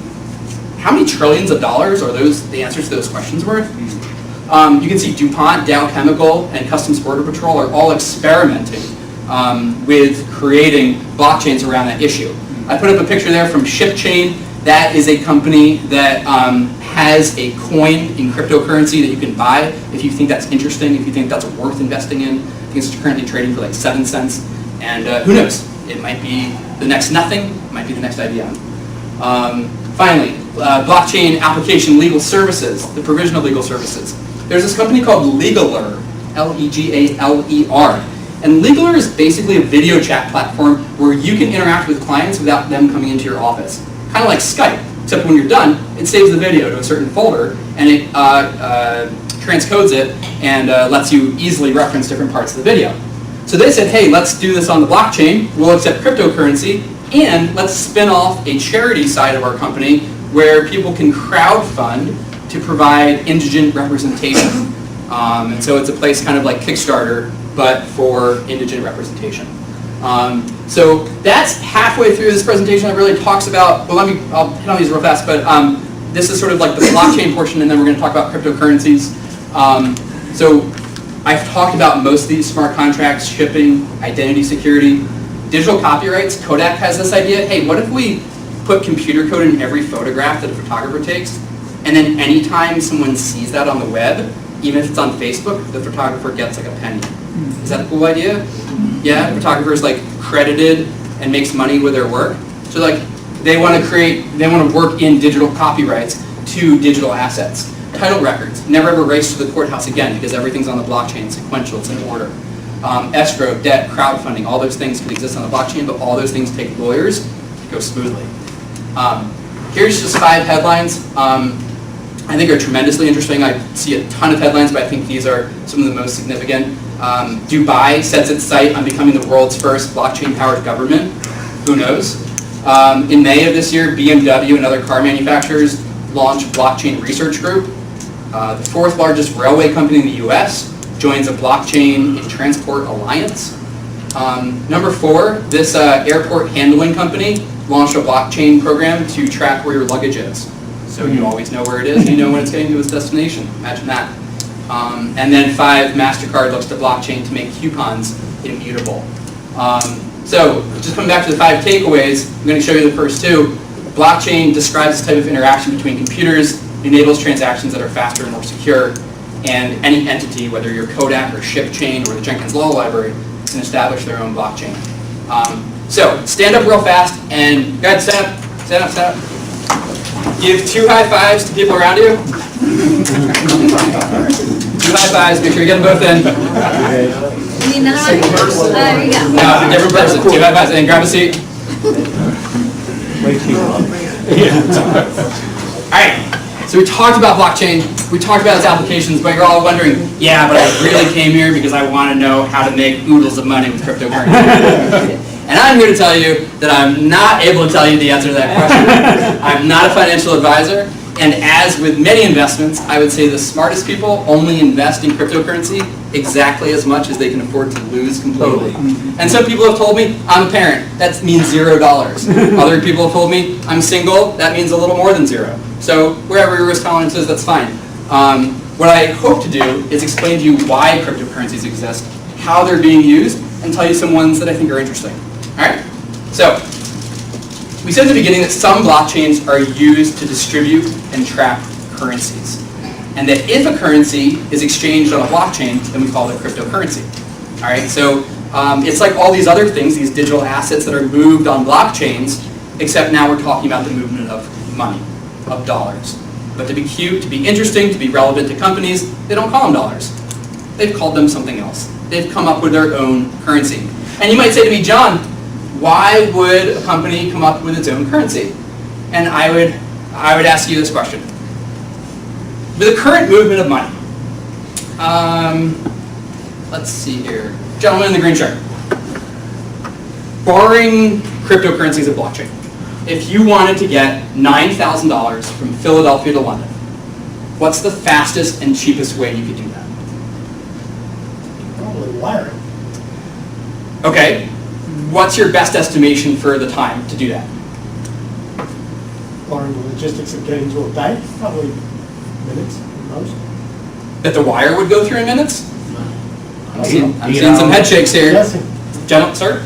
how many trillions of dollars are those the answers to those questions worth? You can see DuPont, Dow Chemical, and Customs Border Patrol are all experimenting with creating blockchains around that issue. I put up a picture there from ShipChain. That is a company that has a coin in cryptocurrency that you can buy if you think that's interesting, if you think that's worth investing in. I think it's currently trading for like 7 cents. And who knows? It might be the next nothing, it might be the next IBM. Finally, blockchain application legal services, the provision of legal services. There's this company called Legaler, L-E-G-A-L-E-R. And Legaler is basically a video chat platform where you can interact with clients without them coming into your office. Kind of like Skype, except when you're done, it saves the video to a certain folder, and it transcodes it and lets you easily reference different parts of the video. So they said, hey, let's do this on the blockchain, we'll accept cryptocurrency, and let's spin off a charity side of our company where people can crowdfund to provide indigent representation. And so it's a place kind of like Kickstarter, but for indigent representation. So that's halfway through this presentation. It really talks about, well, I'll hit on these real fast, but this is sort of like the blockchain portion, and then we're going to talk about cryptocurrencies. So I've talked about most of these smart contracts, shipping, identity security, digital copyrights. Kodak has this idea, hey, what if we put computer code in every photograph that a photographer takes, and then anytime someone sees that on the web, even if it's on Facebook, the photographer gets like a penny. Is that a cool idea? Yeah, the photographer's like credited and makes money with their work. So like they want to work in digital copyrights to digital assets. Title records, never ever race to the courthouse again because everything's on the blockchain, sequential, it's in order. Escrow, debt, crowdfunding, all those things can exist on the blockchain, but all those things take lawyers to go smoothly. Here's just 5 headlines. I think are tremendously interesting. I see a ton of headlines, but I think these are some of the most significant. Dubai sets its sight on becoming the world's first blockchain-powered government. Who knows? In May of this year, BMW and other car manufacturers launched Blockchain Research Group. The 4th largest railway company in the US joins a blockchain in transport alliance. Number 4, this airport handling company launched a blockchain program to track where your luggage is. So you always know where it is, you know when it's getting to its destination. Imagine that. And then 5, MasterCard looks to blockchain to make coupons immutable. So just coming back to the 5 takeaways, I'm going to show you the first 2. Blockchain describes this type of interaction between computers, enables transactions that are faster and more secure, and any entity, whether you're Kodak or ShipChain or the Jenkins Law Library, can establish their own blockchain. So stand up real fast and go ahead, stand up, stand up, stand up. Give 2 high fives to people around you. 2 high fives, make sure you get them both in. You know, there you go. No, different person, 2 high fives, and then grab a seat. Alright, so we talked about blockchain, we talked about its applications, but you're all wondering, yeah, but I really came here because I want to know how to make oodles of money with cryptocurrency. And I'm here to tell you that I'm not able to tell you the answer to that question. I'm not a financial advisor, and as with many investments, I would say the smartest people only invest in cryptocurrency exactly as much as they can afford to lose completely. And some people have told me, I'm a parent, that means $0. Other people have told me, I'm single, that means a little more than 0. So wherever your risk tolerance is, that's fine. What I hope to do is explain to you why cryptocurrencies exist, how they're being used, and tell you some ones that I think are interesting. Alright, so we said at the beginning that some blockchains are used to distribute and track currencies. And that if a currency is exchanged on a blockchain, then we call it cryptocurrency. Alright, so it's like all these other things, these digital assets that are moved on blockchains, except now we're talking about the movement of money, of dollars. But to be cute, to be interesting, to be relevant to companies, they don't call them dollars. They've called them something else. They've come up with their own currency. And you might say to me, John, why would a company come up with its own currency? And I would ask you this question. With the current movement of money, let's see here. Gentleman in the green shirt. Barring cryptocurrencies and blockchain, if you wanted to get $9,000 from Philadelphia to London, what's the fastest and cheapest way you could do that? Probably wiring. Okay. What's your best estimation for the time to do that? Barring the logistics of getting to a bank, probably minutes at most. That the wire would go through in minutes? I'm seeing You some know, head shakes here. Yes. Gentlemen, sir?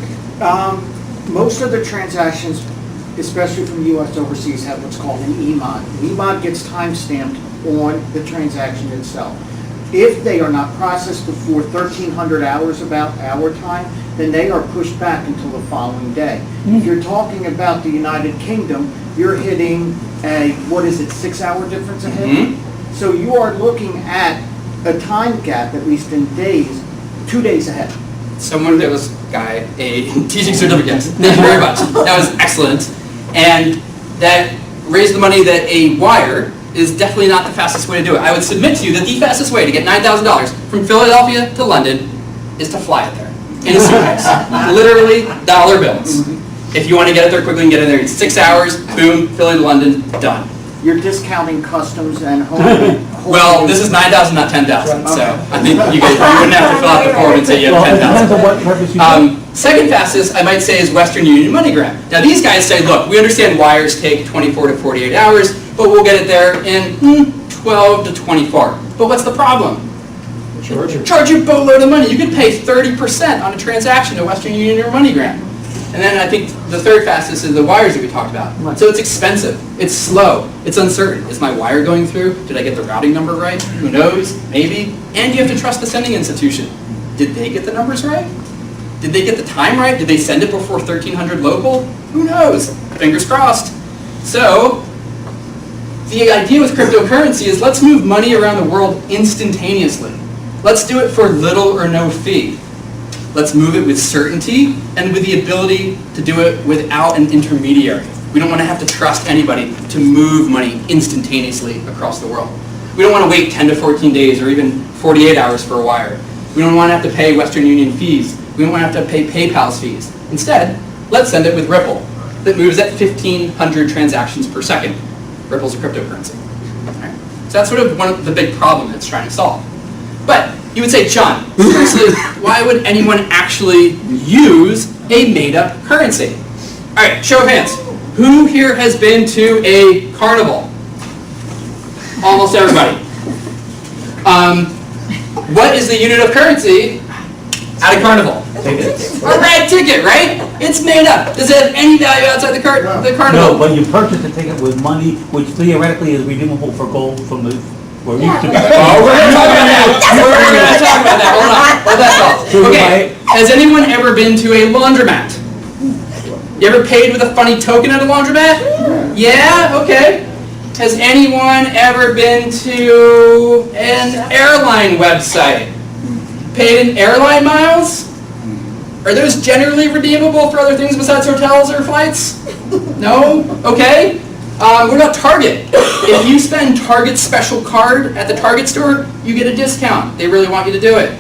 Most of the transactions, especially from the U.S. overseas, have what's called an EMOD. An EMOD gets time-stamped on the transaction itself. If they are not processed before 1,300 hours about our time, then they are pushed back until the following day. If you're talking about the United Kingdom, you're hitting a, 6-hour difference ahead? So you are looking at a time gap, at least in days, 2 days ahead. Someone gave this guy a teaching certificate. Thank you very much. That was excellent. And that raised the money that a wire is definitely not the fastest way to do it. I would submit to you that the fastest way to get $9,000 from Philadelphia to London is to fly it there in a suitcase. Literally dollar bills. If you want to get it there quickly and get it there in 6 hours, boom, Philly to London, done. you're discounting customs and home. Well, this is 9,000, not 10,000, so I think you guys, you wouldn't have to fill out the form and say you have Well, it depends 10,000. on what purpose you do. Second fastest, I might say, is Western Union MoneyGram. Now, these guys say, look, we understand wires take 24 to 48 hours, but we'll get it there in 12 to 24. But what's the problem? Charge you a boatload of money. You could pay 30% on a transaction to Western Union or MoneyGram. And then I think the third fastest is the wires that we talked about. Right. So it's expensive, it's slow, it's uncertain. Is my wire going through? Did I get the routing number right? Who knows? Maybe. And you have to trust the sending institution. Did they get the numbers right? Did they get the time right? Did they send it before 1300 local? Who knows? Fingers crossed. So the idea with cryptocurrency is let's move money around the world instantaneously. Let's do it for little or no fee. Let's move it with certainty and with the ability to do it without an intermediary. We don't want to have to trust anybody to move money instantaneously across the world. We don't want to wait 10 to 14 days or even 48 hours for a wire. We don't want to have to pay Western Union fees. We don't want to have to pay PayPal's fees. Instead, let's send it with Ripple that moves at 1,500 transactions per second. Ripple's a cryptocurrency. Right? So that's sort of one of the big problems it's trying to solve. But you would say, John, seriously, why would anyone actually use a made-up currency? All right, show of hands. Who here has been to a carnival? Almost everybody. What is the unit of currency at a carnival? A red ticket, right? It's made up. Does it have any value outside the carnival? No, but you purchase a ticket with money, which theoretically is redeemable for gold from the, where it used to be. Oh, we're going to talk about that. We're going to talk about that. Hold on. Hold that thought. Okay. Has anyone ever been to a laundromat? You ever paid with a funny token at a laundromat? Yeah? Okay. Has anyone ever been to an airline website? Paid in airline miles? Are those generally redeemable for other things besides hotels or flights? No? Okay. What about Target? If you spend Target's special card at the Target store, you get a discount. They really want you to do it.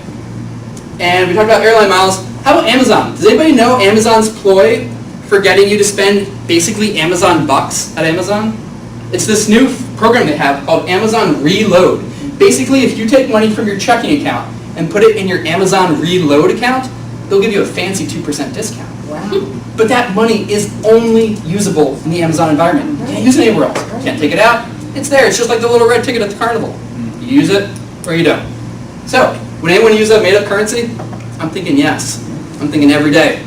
And we talked about airline miles. How about Amazon? Does anybody know Amazon's ploy for getting you to spend basically Amazon bucks at Amazon? It's this new program they have called Amazon Reload. Basically, if you take money from your checking account and put it in your Amazon Reload account, they'll give you a fancy 2% discount. Wow. But that money is only usable in the Amazon environment. You can't use it anywhere else. You can't take it out. It's there. It's just like the little red ticket at the carnival. You use it or you don't. So, would anyone use a made-up currency? I'm thinking yes. I'm thinking every day.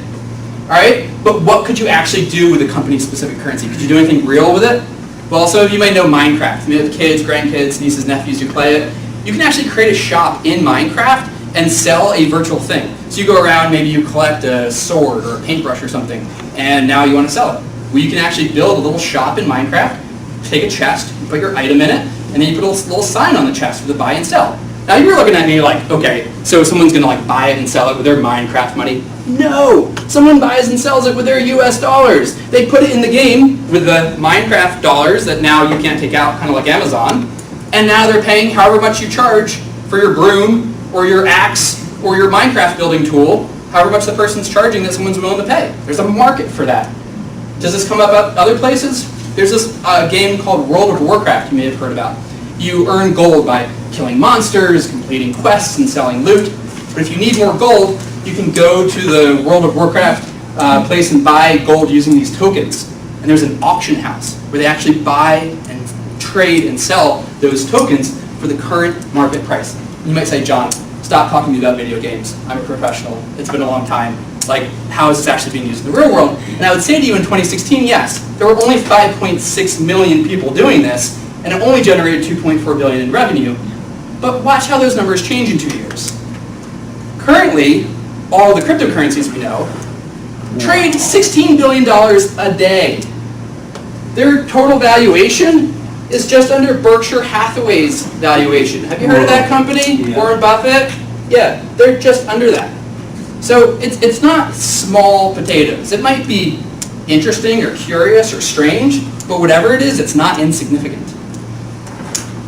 All right? But what could you actually do with a company-specific currency? Could you do anything real with it? Well, some of you might know Minecraft. You may have kids, grandkids, nieces, nephews who play it. You can actually create a shop in Minecraft and sell a virtual thing. So you go around, maybe you collect a sword or a paintbrush or something, and now you want to sell it. Well, you can actually build a little shop in Minecraft, take a chest, you put your item in it, and then you put a little sign on the chest for the buy and sell. Now you're looking at me like, okay, so someone's going to like buy it and sell it with their Minecraft money? No! Someone buys and sells it with their US dollars. They put it in the game with the Minecraft dollars that now you can't take out, kind of like Amazon, and now they're paying however much you charge for your broom or your axe or your Minecraft building tool, however much the person's charging that someone's willing to pay. There's a market for that. Does this come up at other places? There's this game called World of Warcraft you may have heard about. You earn gold by killing monsters, completing quests, and selling loot. But if you need more gold, you can go to the World of Warcraft place and buy gold using these tokens. And there's an auction house where they actually buy and trade and sell those tokens for the current market price. You might say, John, stop talking to me about video games. I'm a professional. It's been a long time. Like, how is this actually being used in the real world? And I would say to you in 2016, yes, there were only 5.6 million people doing this, and it only generated $2.4 billion in revenue. But watch how those numbers change in 2 years. Currently, all the cryptocurrencies we know trade $16 billion a day. Their total valuation is just under Berkshire Hathaway's valuation. Have you heard of that company? Yeah. Warren Buffett? Yeah, they're just under that. So it's not small potatoes. It might be interesting or curious or strange, but whatever it is, it's not insignificant.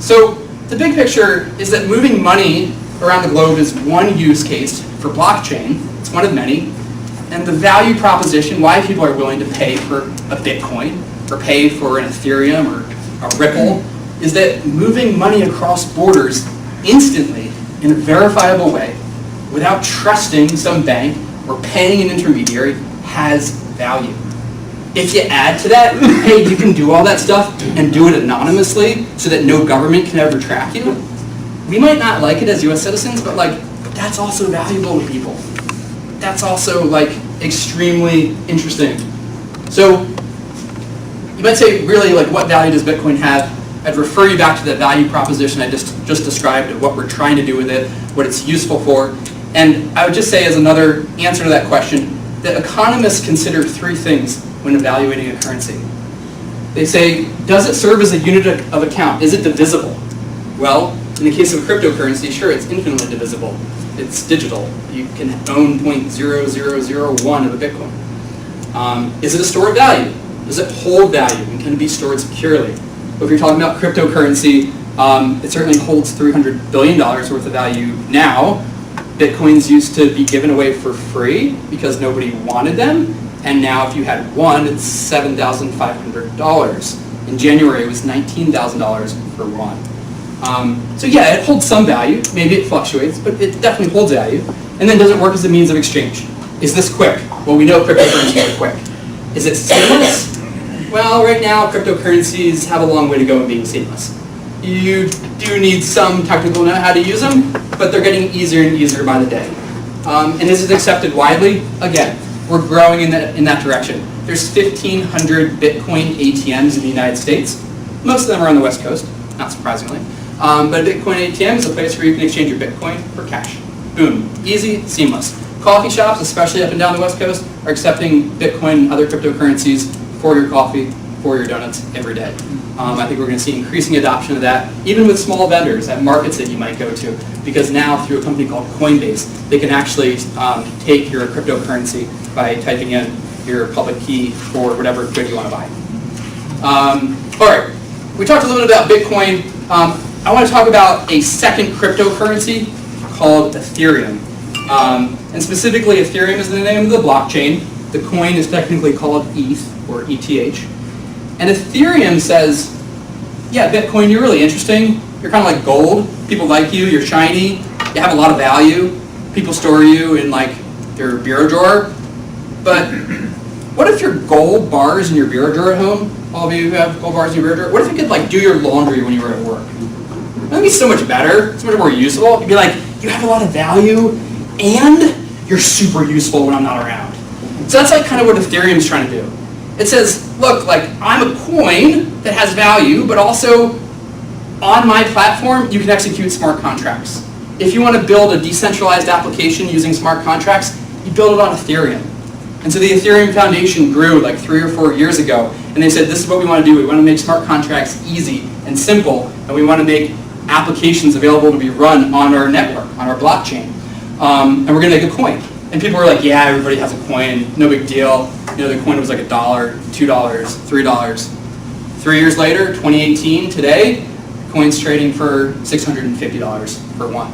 So the big picture is that moving money around the globe is one use case for blockchain. It's one of many. And the value proposition, why people are willing to pay for a Bitcoin or pay for an Ethereum or Ripple, is that moving money across borders instantly in a verifiable way without trusting some bank or paying an intermediary has value. If you add to that, hey, you can do all that stuff and do it anonymously so that no government can ever track you. We might not like it as US citizens, but like, that's also valuable to people. That's also like extremely interesting. So you might say, really, like, what value does Bitcoin have? I'd refer you back to the value proposition I just described of what we're trying to do with it, what it's useful for. And I would just say as another answer to that question, that economists consider three things when evaluating a currency. They say, does it serve as a unit of account? Is it divisible? Well, in the case of a cryptocurrency, sure, it's infinitely divisible. It's digital. You can own 0.0001 of a Bitcoin. Is it a store of value? Does it hold value and can it be stored securely? But if you're talking about cryptocurrency, it certainly holds $300 billion worth of value now. Bitcoins used to be given away for free because nobody wanted them. And now if you had one, it's $7,500. In January, it was $19,000 for one. So yeah, it holds some value. Maybe it fluctuates, but it definitely holds value. And then does it work as a means of exchange? Is this quick? Well, we know cryptocurrencies are quick. Is it seamless? Well, right now, cryptocurrencies have a long way to go in being seamless. You do need some technical know how to use them, but they're getting easier and easier by the day. And is it accepted widely? Again, we're growing in that direction. There's 1,500 Bitcoin ATMs in the United States. Most of them are on the West Coast, not surprisingly. But a Bitcoin ATM is a place where you can exchange your Bitcoin for cash. Boom, easy, seamless. Coffee shops, especially up and down the West Coast, are accepting Bitcoin and other cryptocurrencies for your coffee, for your donuts every day. I think we're going to see increasing adoption of that, even with small vendors at markets that you might go to, because now through a company called Coinbase, they can actually take your cryptocurrency by typing in your public key for whatever good you want to buy. All right, we talked a little bit about Bitcoin. I want to talk about a second cryptocurrency called Ethereum. And specifically, Ethereum is the name of the blockchain. The coin is technically called ETH, or ETH. And Ethereum says, yeah, Bitcoin, you're really interesting. You're kind of like gold. People like you. You're shiny. You have a lot of value. People store you in like their bureau drawer. But what if your gold bars in your bureau drawer at home? All of you who have gold bars in your bureau drawer. What if you could like do your laundry when you were at work? That would be so much better. So much more useful. You'd be like, you have a lot of value, and you're super useful when I'm not around. So that's like kind of what Ethereum's trying to do. It says, look, like I'm a coin that has value, but also on my platform, you can execute smart contracts. If you want to build a decentralized application using smart contracts, you build it on Ethereum. And so the Ethereum Foundation grew like 3 or 4 years ago, and they said, this is what we want to do. We want to make smart contracts easy and simple, and we want to make applications available to be run on our network, on our blockchain. And we're going to make a coin. And people were like, yeah, everybody has a coin, no big deal. You know, the coin was like $1, $2, $3. 3 years later, 2018, today, coin's trading for $650 for one.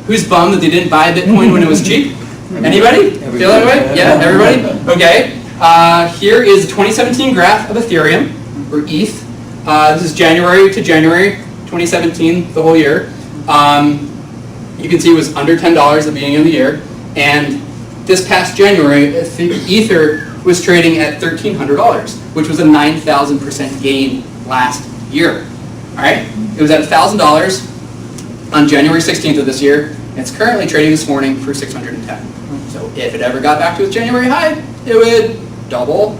Who's bummed that they didn't buy Bitcoin when it was cheap? Anybody? Feel that way? Yeah, everybody? Okay. Here is a 2017 graph of Ethereum, or ETH. This is January to January 2017, the whole year. You can see it was under $10 at the beginning of the year. And this past January, Ether was trading at $1,300, which was a 9,000% gain last year. All right? It was at $1,000 on January 16th of this year. And it's currently trading this morning for $610. So if it ever got back to its January high, it would double.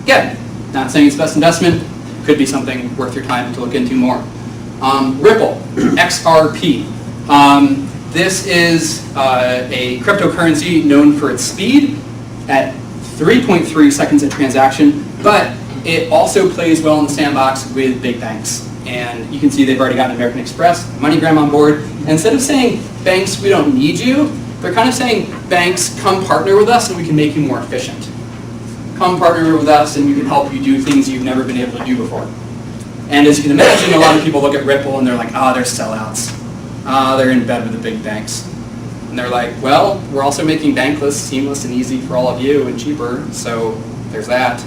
Again, not saying it's best investment. Could be something worth your time to look into more. Ripple, XRP. This is a cryptocurrency known for its speed at 3.3 seconds a transaction, but it also plays well in the sandbox with big banks. And you can see they've already gotten American Express, MoneyGram on board. And instead of saying, banks, we don't need you, they're kind of saying, banks, come partner with us and we can make you more efficient. Come partner with us and we can help you do things you've never been able to do before. And as you can imagine, a lot of people look at Ripple and they're like, oh, they're sellouts. They're in bed with the big banks. And they're like, well, we're also making bankless seamless and easy for all of you and cheaper, so there's that.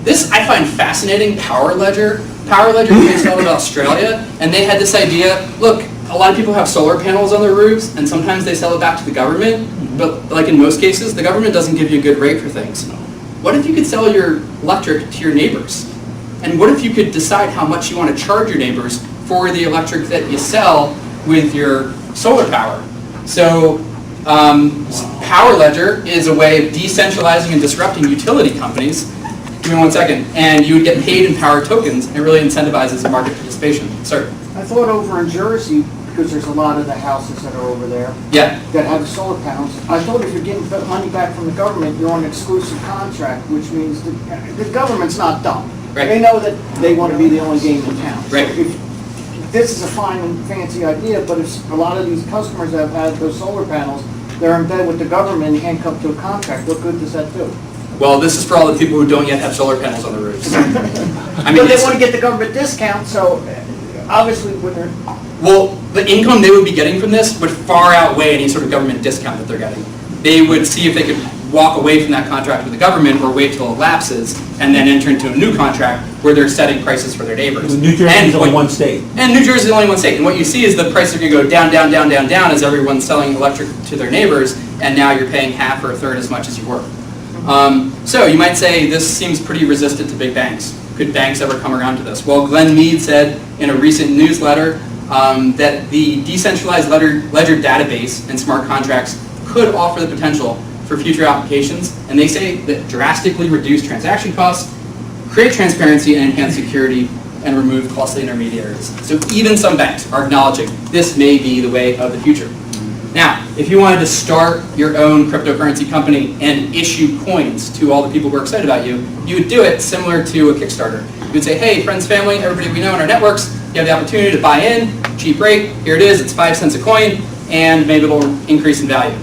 This I find fascinating, Power Ledger. Power Ledger is based out of Australia, and they had this idea, look, a lot of people have solar panels on their roofs, and sometimes they sell it back to the government, but like in most cases, the government doesn't give you a good rate for things. What if you could sell your electric to your neighbors? And what if you could decide how much you want to charge your neighbors for the electric that you sell with your solar power? So Power Ledger is a way of decentralizing and disrupting utility companies. Give me 1 second. And you would get paid in power tokens, and it really incentivizes market participation. Sir? I thought over in Jersey, because there's a lot of the houses that are over there Yeah. that have solar panels, I thought if you're getting money back from the government, you're on an exclusive contract, which means the government's not dumb. Right. They know that they want to be the only game in town. Right. So this is a fine and fancy idea, but if a lot of these customers that have had those solar panels, they're in bed with the government and handcuffed to a contract, what good does that do? Well, this is for all the people who don't yet have solar panels on their roofs. I mean, But they want to get the government discount, so obviously when they're... well, the income they would be getting from this would far outweigh any sort of government discount that they're getting. They would see if they could walk away from that contract with the government or wait till it lapses and then enter into a new contract where they're setting prices for their neighbors. New Jersey is only one state. And New Jersey is only one state. And what you see is the prices are going to go down, down, down, down, down as everyone's selling electric to their neighbors, and now you're paying half or a third as much as you were. So you might say this seems pretty resistant to big banks. Could banks ever come around to this? Well, Glenn Mead said in a recent newsletter that the decentralized ledger database and smart contracts could offer the potential for future applications, and they say that drastically reduce transaction costs, create transparency and enhance security, and remove costly intermediaries. So even some banks are acknowledging this may be the way of the future. Now, if you wanted to start your own cryptocurrency company and issue coins to all the people who are excited about you, you would do it similar to a Kickstarter. You would say, hey, friends, family, everybody we know in our networks, you have the opportunity to buy in, cheap rate, here it is, it's 5 cents a coin, and maybe it'll increase in value.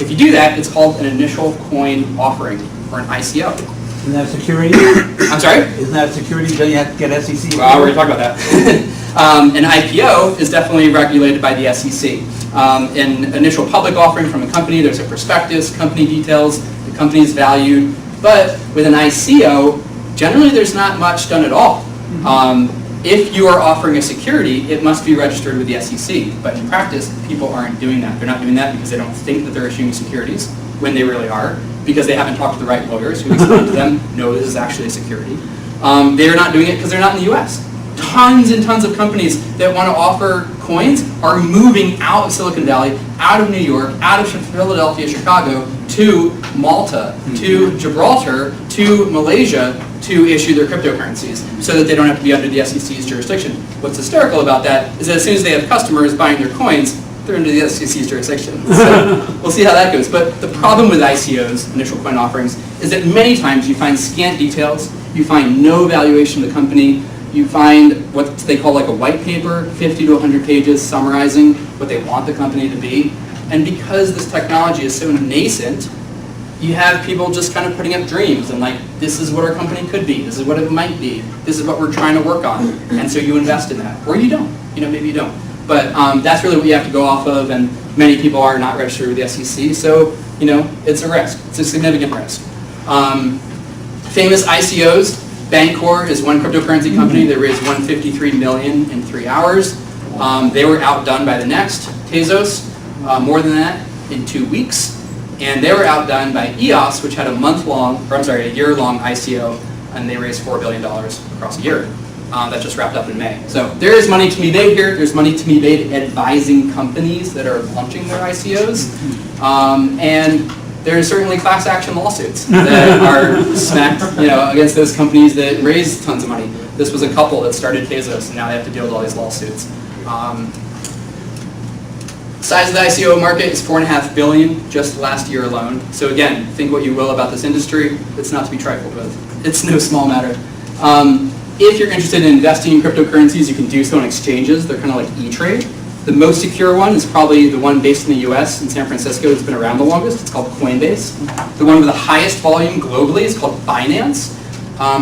If you do that, it's called an initial coin offering, or an ICO. Isn't that security? I'm sorry? Isn't that security? Don't you have to get SEC? Well, we're going to talk about that. An IPO is definitely regulated by the SEC. An initial public offering from a company, there's a prospectus, company details, the company is valued. But with an ICO, generally there's not much done at all. If you are offering a security, it must be registered with the SEC. But in practice, people aren't doing that. They're not doing that because they don't think that they're issuing securities when they really are, because they haven't talked to the right lawyers who explain to them, no, this is actually a security. They're not doing it because they're not in the US. Tons and tons of companies that want to offer coins are moving out of Silicon Valley, out of New York, out of Philadelphia, Chicago, to Malta, to Gibraltar, to Malaysia to issue their cryptocurrencies so that they don't have to be under the SEC's jurisdiction. What's hysterical about that is that as soon as they have customers buying their coins, they're under the SEC's jurisdiction. So we'll see how that goes. But the problem with ICOs, initial coin offerings, is that many times you find scant details, you find no valuation of the company, you find what they call like a white paper, 50 to 100 pages summarizing what they want the company to be. And because this technology is so nascent, you have people just kind of putting up dreams and like, this is what our company could be, this is what it might be, this is what we're trying to work on. And so you invest in that. Or you don't. Maybe you don't. But that's really what you have to go off of, and many people are not registered with the SEC, so it's a risk. It's a significant risk. Famous ICOs, Bancor is one cryptocurrency company that raised $153 million in 3 hours. They were outdone by the next, Tezos, more than that, in 2 weeks. And they were outdone by EOS, which had a year-long ICO, and they raised $4 billion across a year. That just wrapped up in May. So there is money to be made here. There's money to be made advising companies that are launching their ICOs. And there's certainly class action lawsuits that are smacked against those companies that raise tons of money. This was a couple that started Tezos, and now they have to deal with all these lawsuits. Size of the ICO market is $4.5 billion just last year alone. So again, think what you will about this industry. It's not to be trifled with. It's no small matter. If you're interested in investing in cryptocurrencies, you can do so on exchanges. They're kind of like E-Trade. The most secure one is probably the one based in the US in San Francisco that's been around the longest. It's called Coinbase. The one with the highest volume globally is called Binance.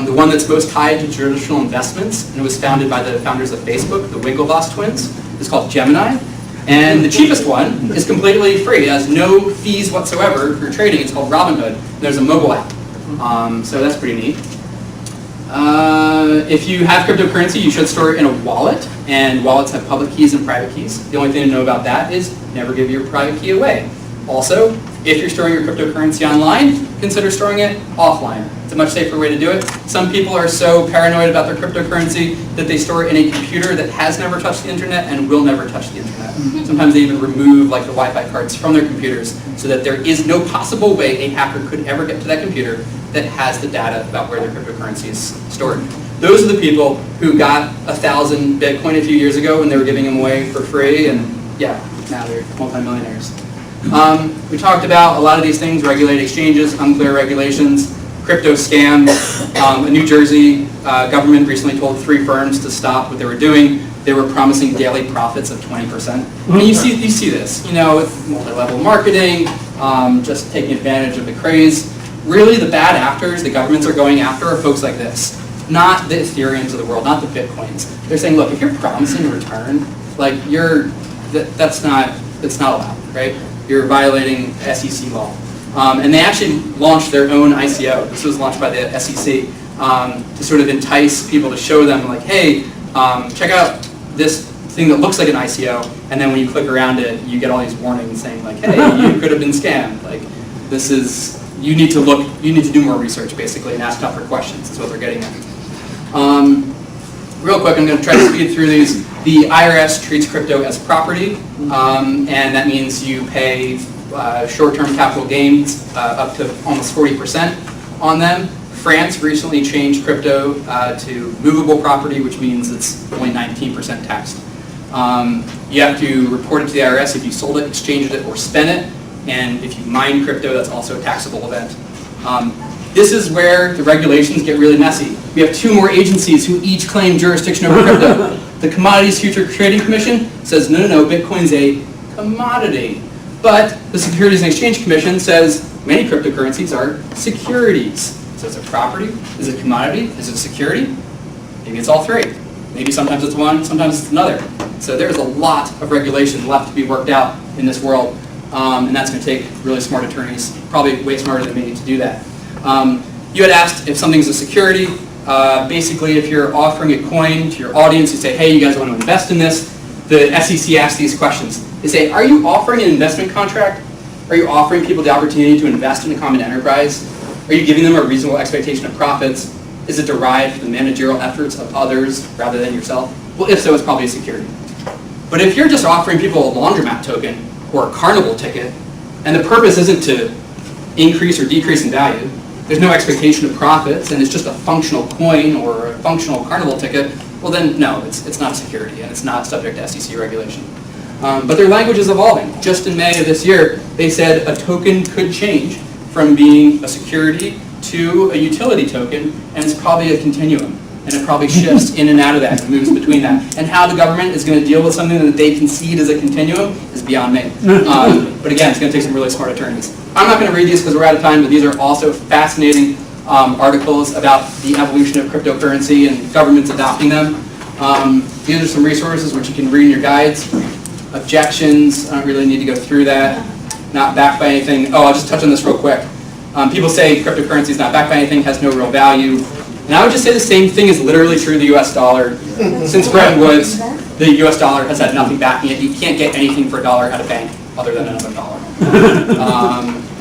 The one that's most tied to traditional investments, and it was founded by the founders of Facebook, the Winklevoss twins, is called Gemini. And the cheapest one is completely free. It has no fees whatsoever for trading. It's called Robinhood. There's a mobile app. So that's pretty neat. If you have cryptocurrency, you should store it in a wallet, and wallets have public keys and private keys. The only thing to know about that is never give your private key away. Also, if you're storing your cryptocurrency online, consider storing it offline. It's a much safer way to do it. Some people are so paranoid about their cryptocurrency that they store it in a computer that has never touched the internet and will never touch the internet. Sometimes they even remove like the Wi-Fi cards from their computers so that there is no possible way a hacker could ever get to that computer that has the data about where their cryptocurrency is stored. Those are the people who got 1,000 Bitcoin a few years ago when they were giving them away for free, and yeah, now they're multimillionaires. We talked about a lot of these things: regulated exchanges, unclear regulations, crypto scam. A New Jersey government recently told 3 firms to stop what they were doing. They were promising daily profits of 20%. And you see this, with multi-level marketing, just taking advantage of the craze. Really, the bad actors the governments are going after are folks like this, not the Ethereums of the world, not the Bitcoins. They're saying, look, if you're promising a return, like that's not allowed, right? You're violating SEC law. And they actually launched their own ICO. This was launched by the SEC to sort of entice people to show them, like, hey, check out this thing that looks like an ICO, and then when you click around it, you get all these warnings saying, like, hey, you could have been scammed. Like, this is, you need to do more research, basically, and ask tougher questions, is what they're getting at. Real quick, I'm going to try to speed through these. The IRS treats crypto as property, and that means you pay short-term capital gains up to almost 40% on them. France recently changed crypto to movable property, which means it's only 19% taxed. You have to report it to the IRS if you sold it, exchanged it, or spent it. And if you mine crypto, that's also a taxable event. This is where the regulations get really messy. We have 2 more agencies who each claim jurisdiction over crypto. The Commodities Future Trading Commission says, no, Bitcoin's a commodity. But the Securities and Exchange Commission says many cryptocurrencies are securities. So it's a property, is it a commodity, is it a security? Maybe it's all 3. Maybe sometimes it's one, sometimes it's another. So there's a lot of regulation left to be worked out in this world. And that's going to take really smart attorneys, probably way smarter than me, to do that. You had asked if something's a security. Basically, if you're offering a coin to your audience, you say, hey, you guys want to invest in this? The SEC asks these questions. They say, are you offering an investment contract? Are you offering people the opportunity to invest in a common enterprise? Are you giving them a reasonable expectation of profits? Is it derived from the managerial efforts of others rather than yourself? Well, if so, it's probably a security. But if you're just offering people a laundromat token or a carnival ticket, and the purpose isn't to increase or decrease in value, there's no expectation of profits, and it's just a functional coin or a functional carnival ticket, well then, no, it's not a security, and it's not subject to SEC regulation. But their language is evolving. Just in May of this year, they said a token could change from being a security to a utility token, and it's probably a continuum. And it probably shifts in and out of that and moves between that. And how the government is going to deal with something that they concede as a continuum is beyond me. But again, it's going to take some really smart attorneys. I'm not going to read these because we're out of time, but these are also fascinating articles about the evolution of cryptocurrency and governments adopting them. These are some resources which you can read in your guides. Objections, I don't really need to go through that. Not backed by anything. Oh, I'll just touch on this real quick. People say cryptocurrency is not backed by anything, has no real value. And I would just say the same thing is literally true of the US dollar. Since Bretton Woods, the US dollar has had nothing backing it. You can't get anything for a dollar at a bank other than another dollar.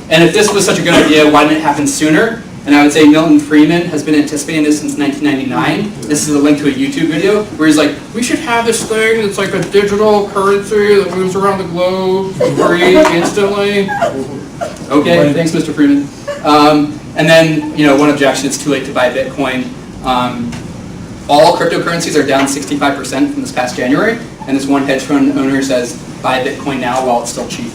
And if this was such a good idea, why didn't it happen sooner? And I would say Milton Friedman has been anticipating this since 1999. This is a link to a YouTube video where he's like, we should have this thing that's like a digital currency that moves around the globe free instantly. Okay, thanks, Mr. Friedman. And then, one objection, it's too late to buy Bitcoin. All cryptocurrencies are down 65% from this past January, and this one hedge fund owner says, buy Bitcoin now while it's still cheap.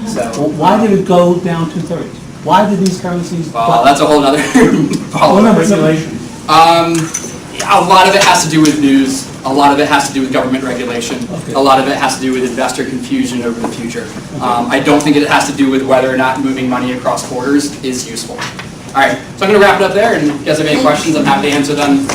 So, Well, why did it go down 2/3? Why did these currencies? Well, that's a whole other Regulation. A lot of it has to do with news. A lot of it has to do with government regulation. Okay. A lot of it has to do with investor confusion over the future. I don't think it has to do with whether or not moving money across borders is useful. All right, so I'm going to wrap it up there, and if you guys have any questions, I'm happy to answer them.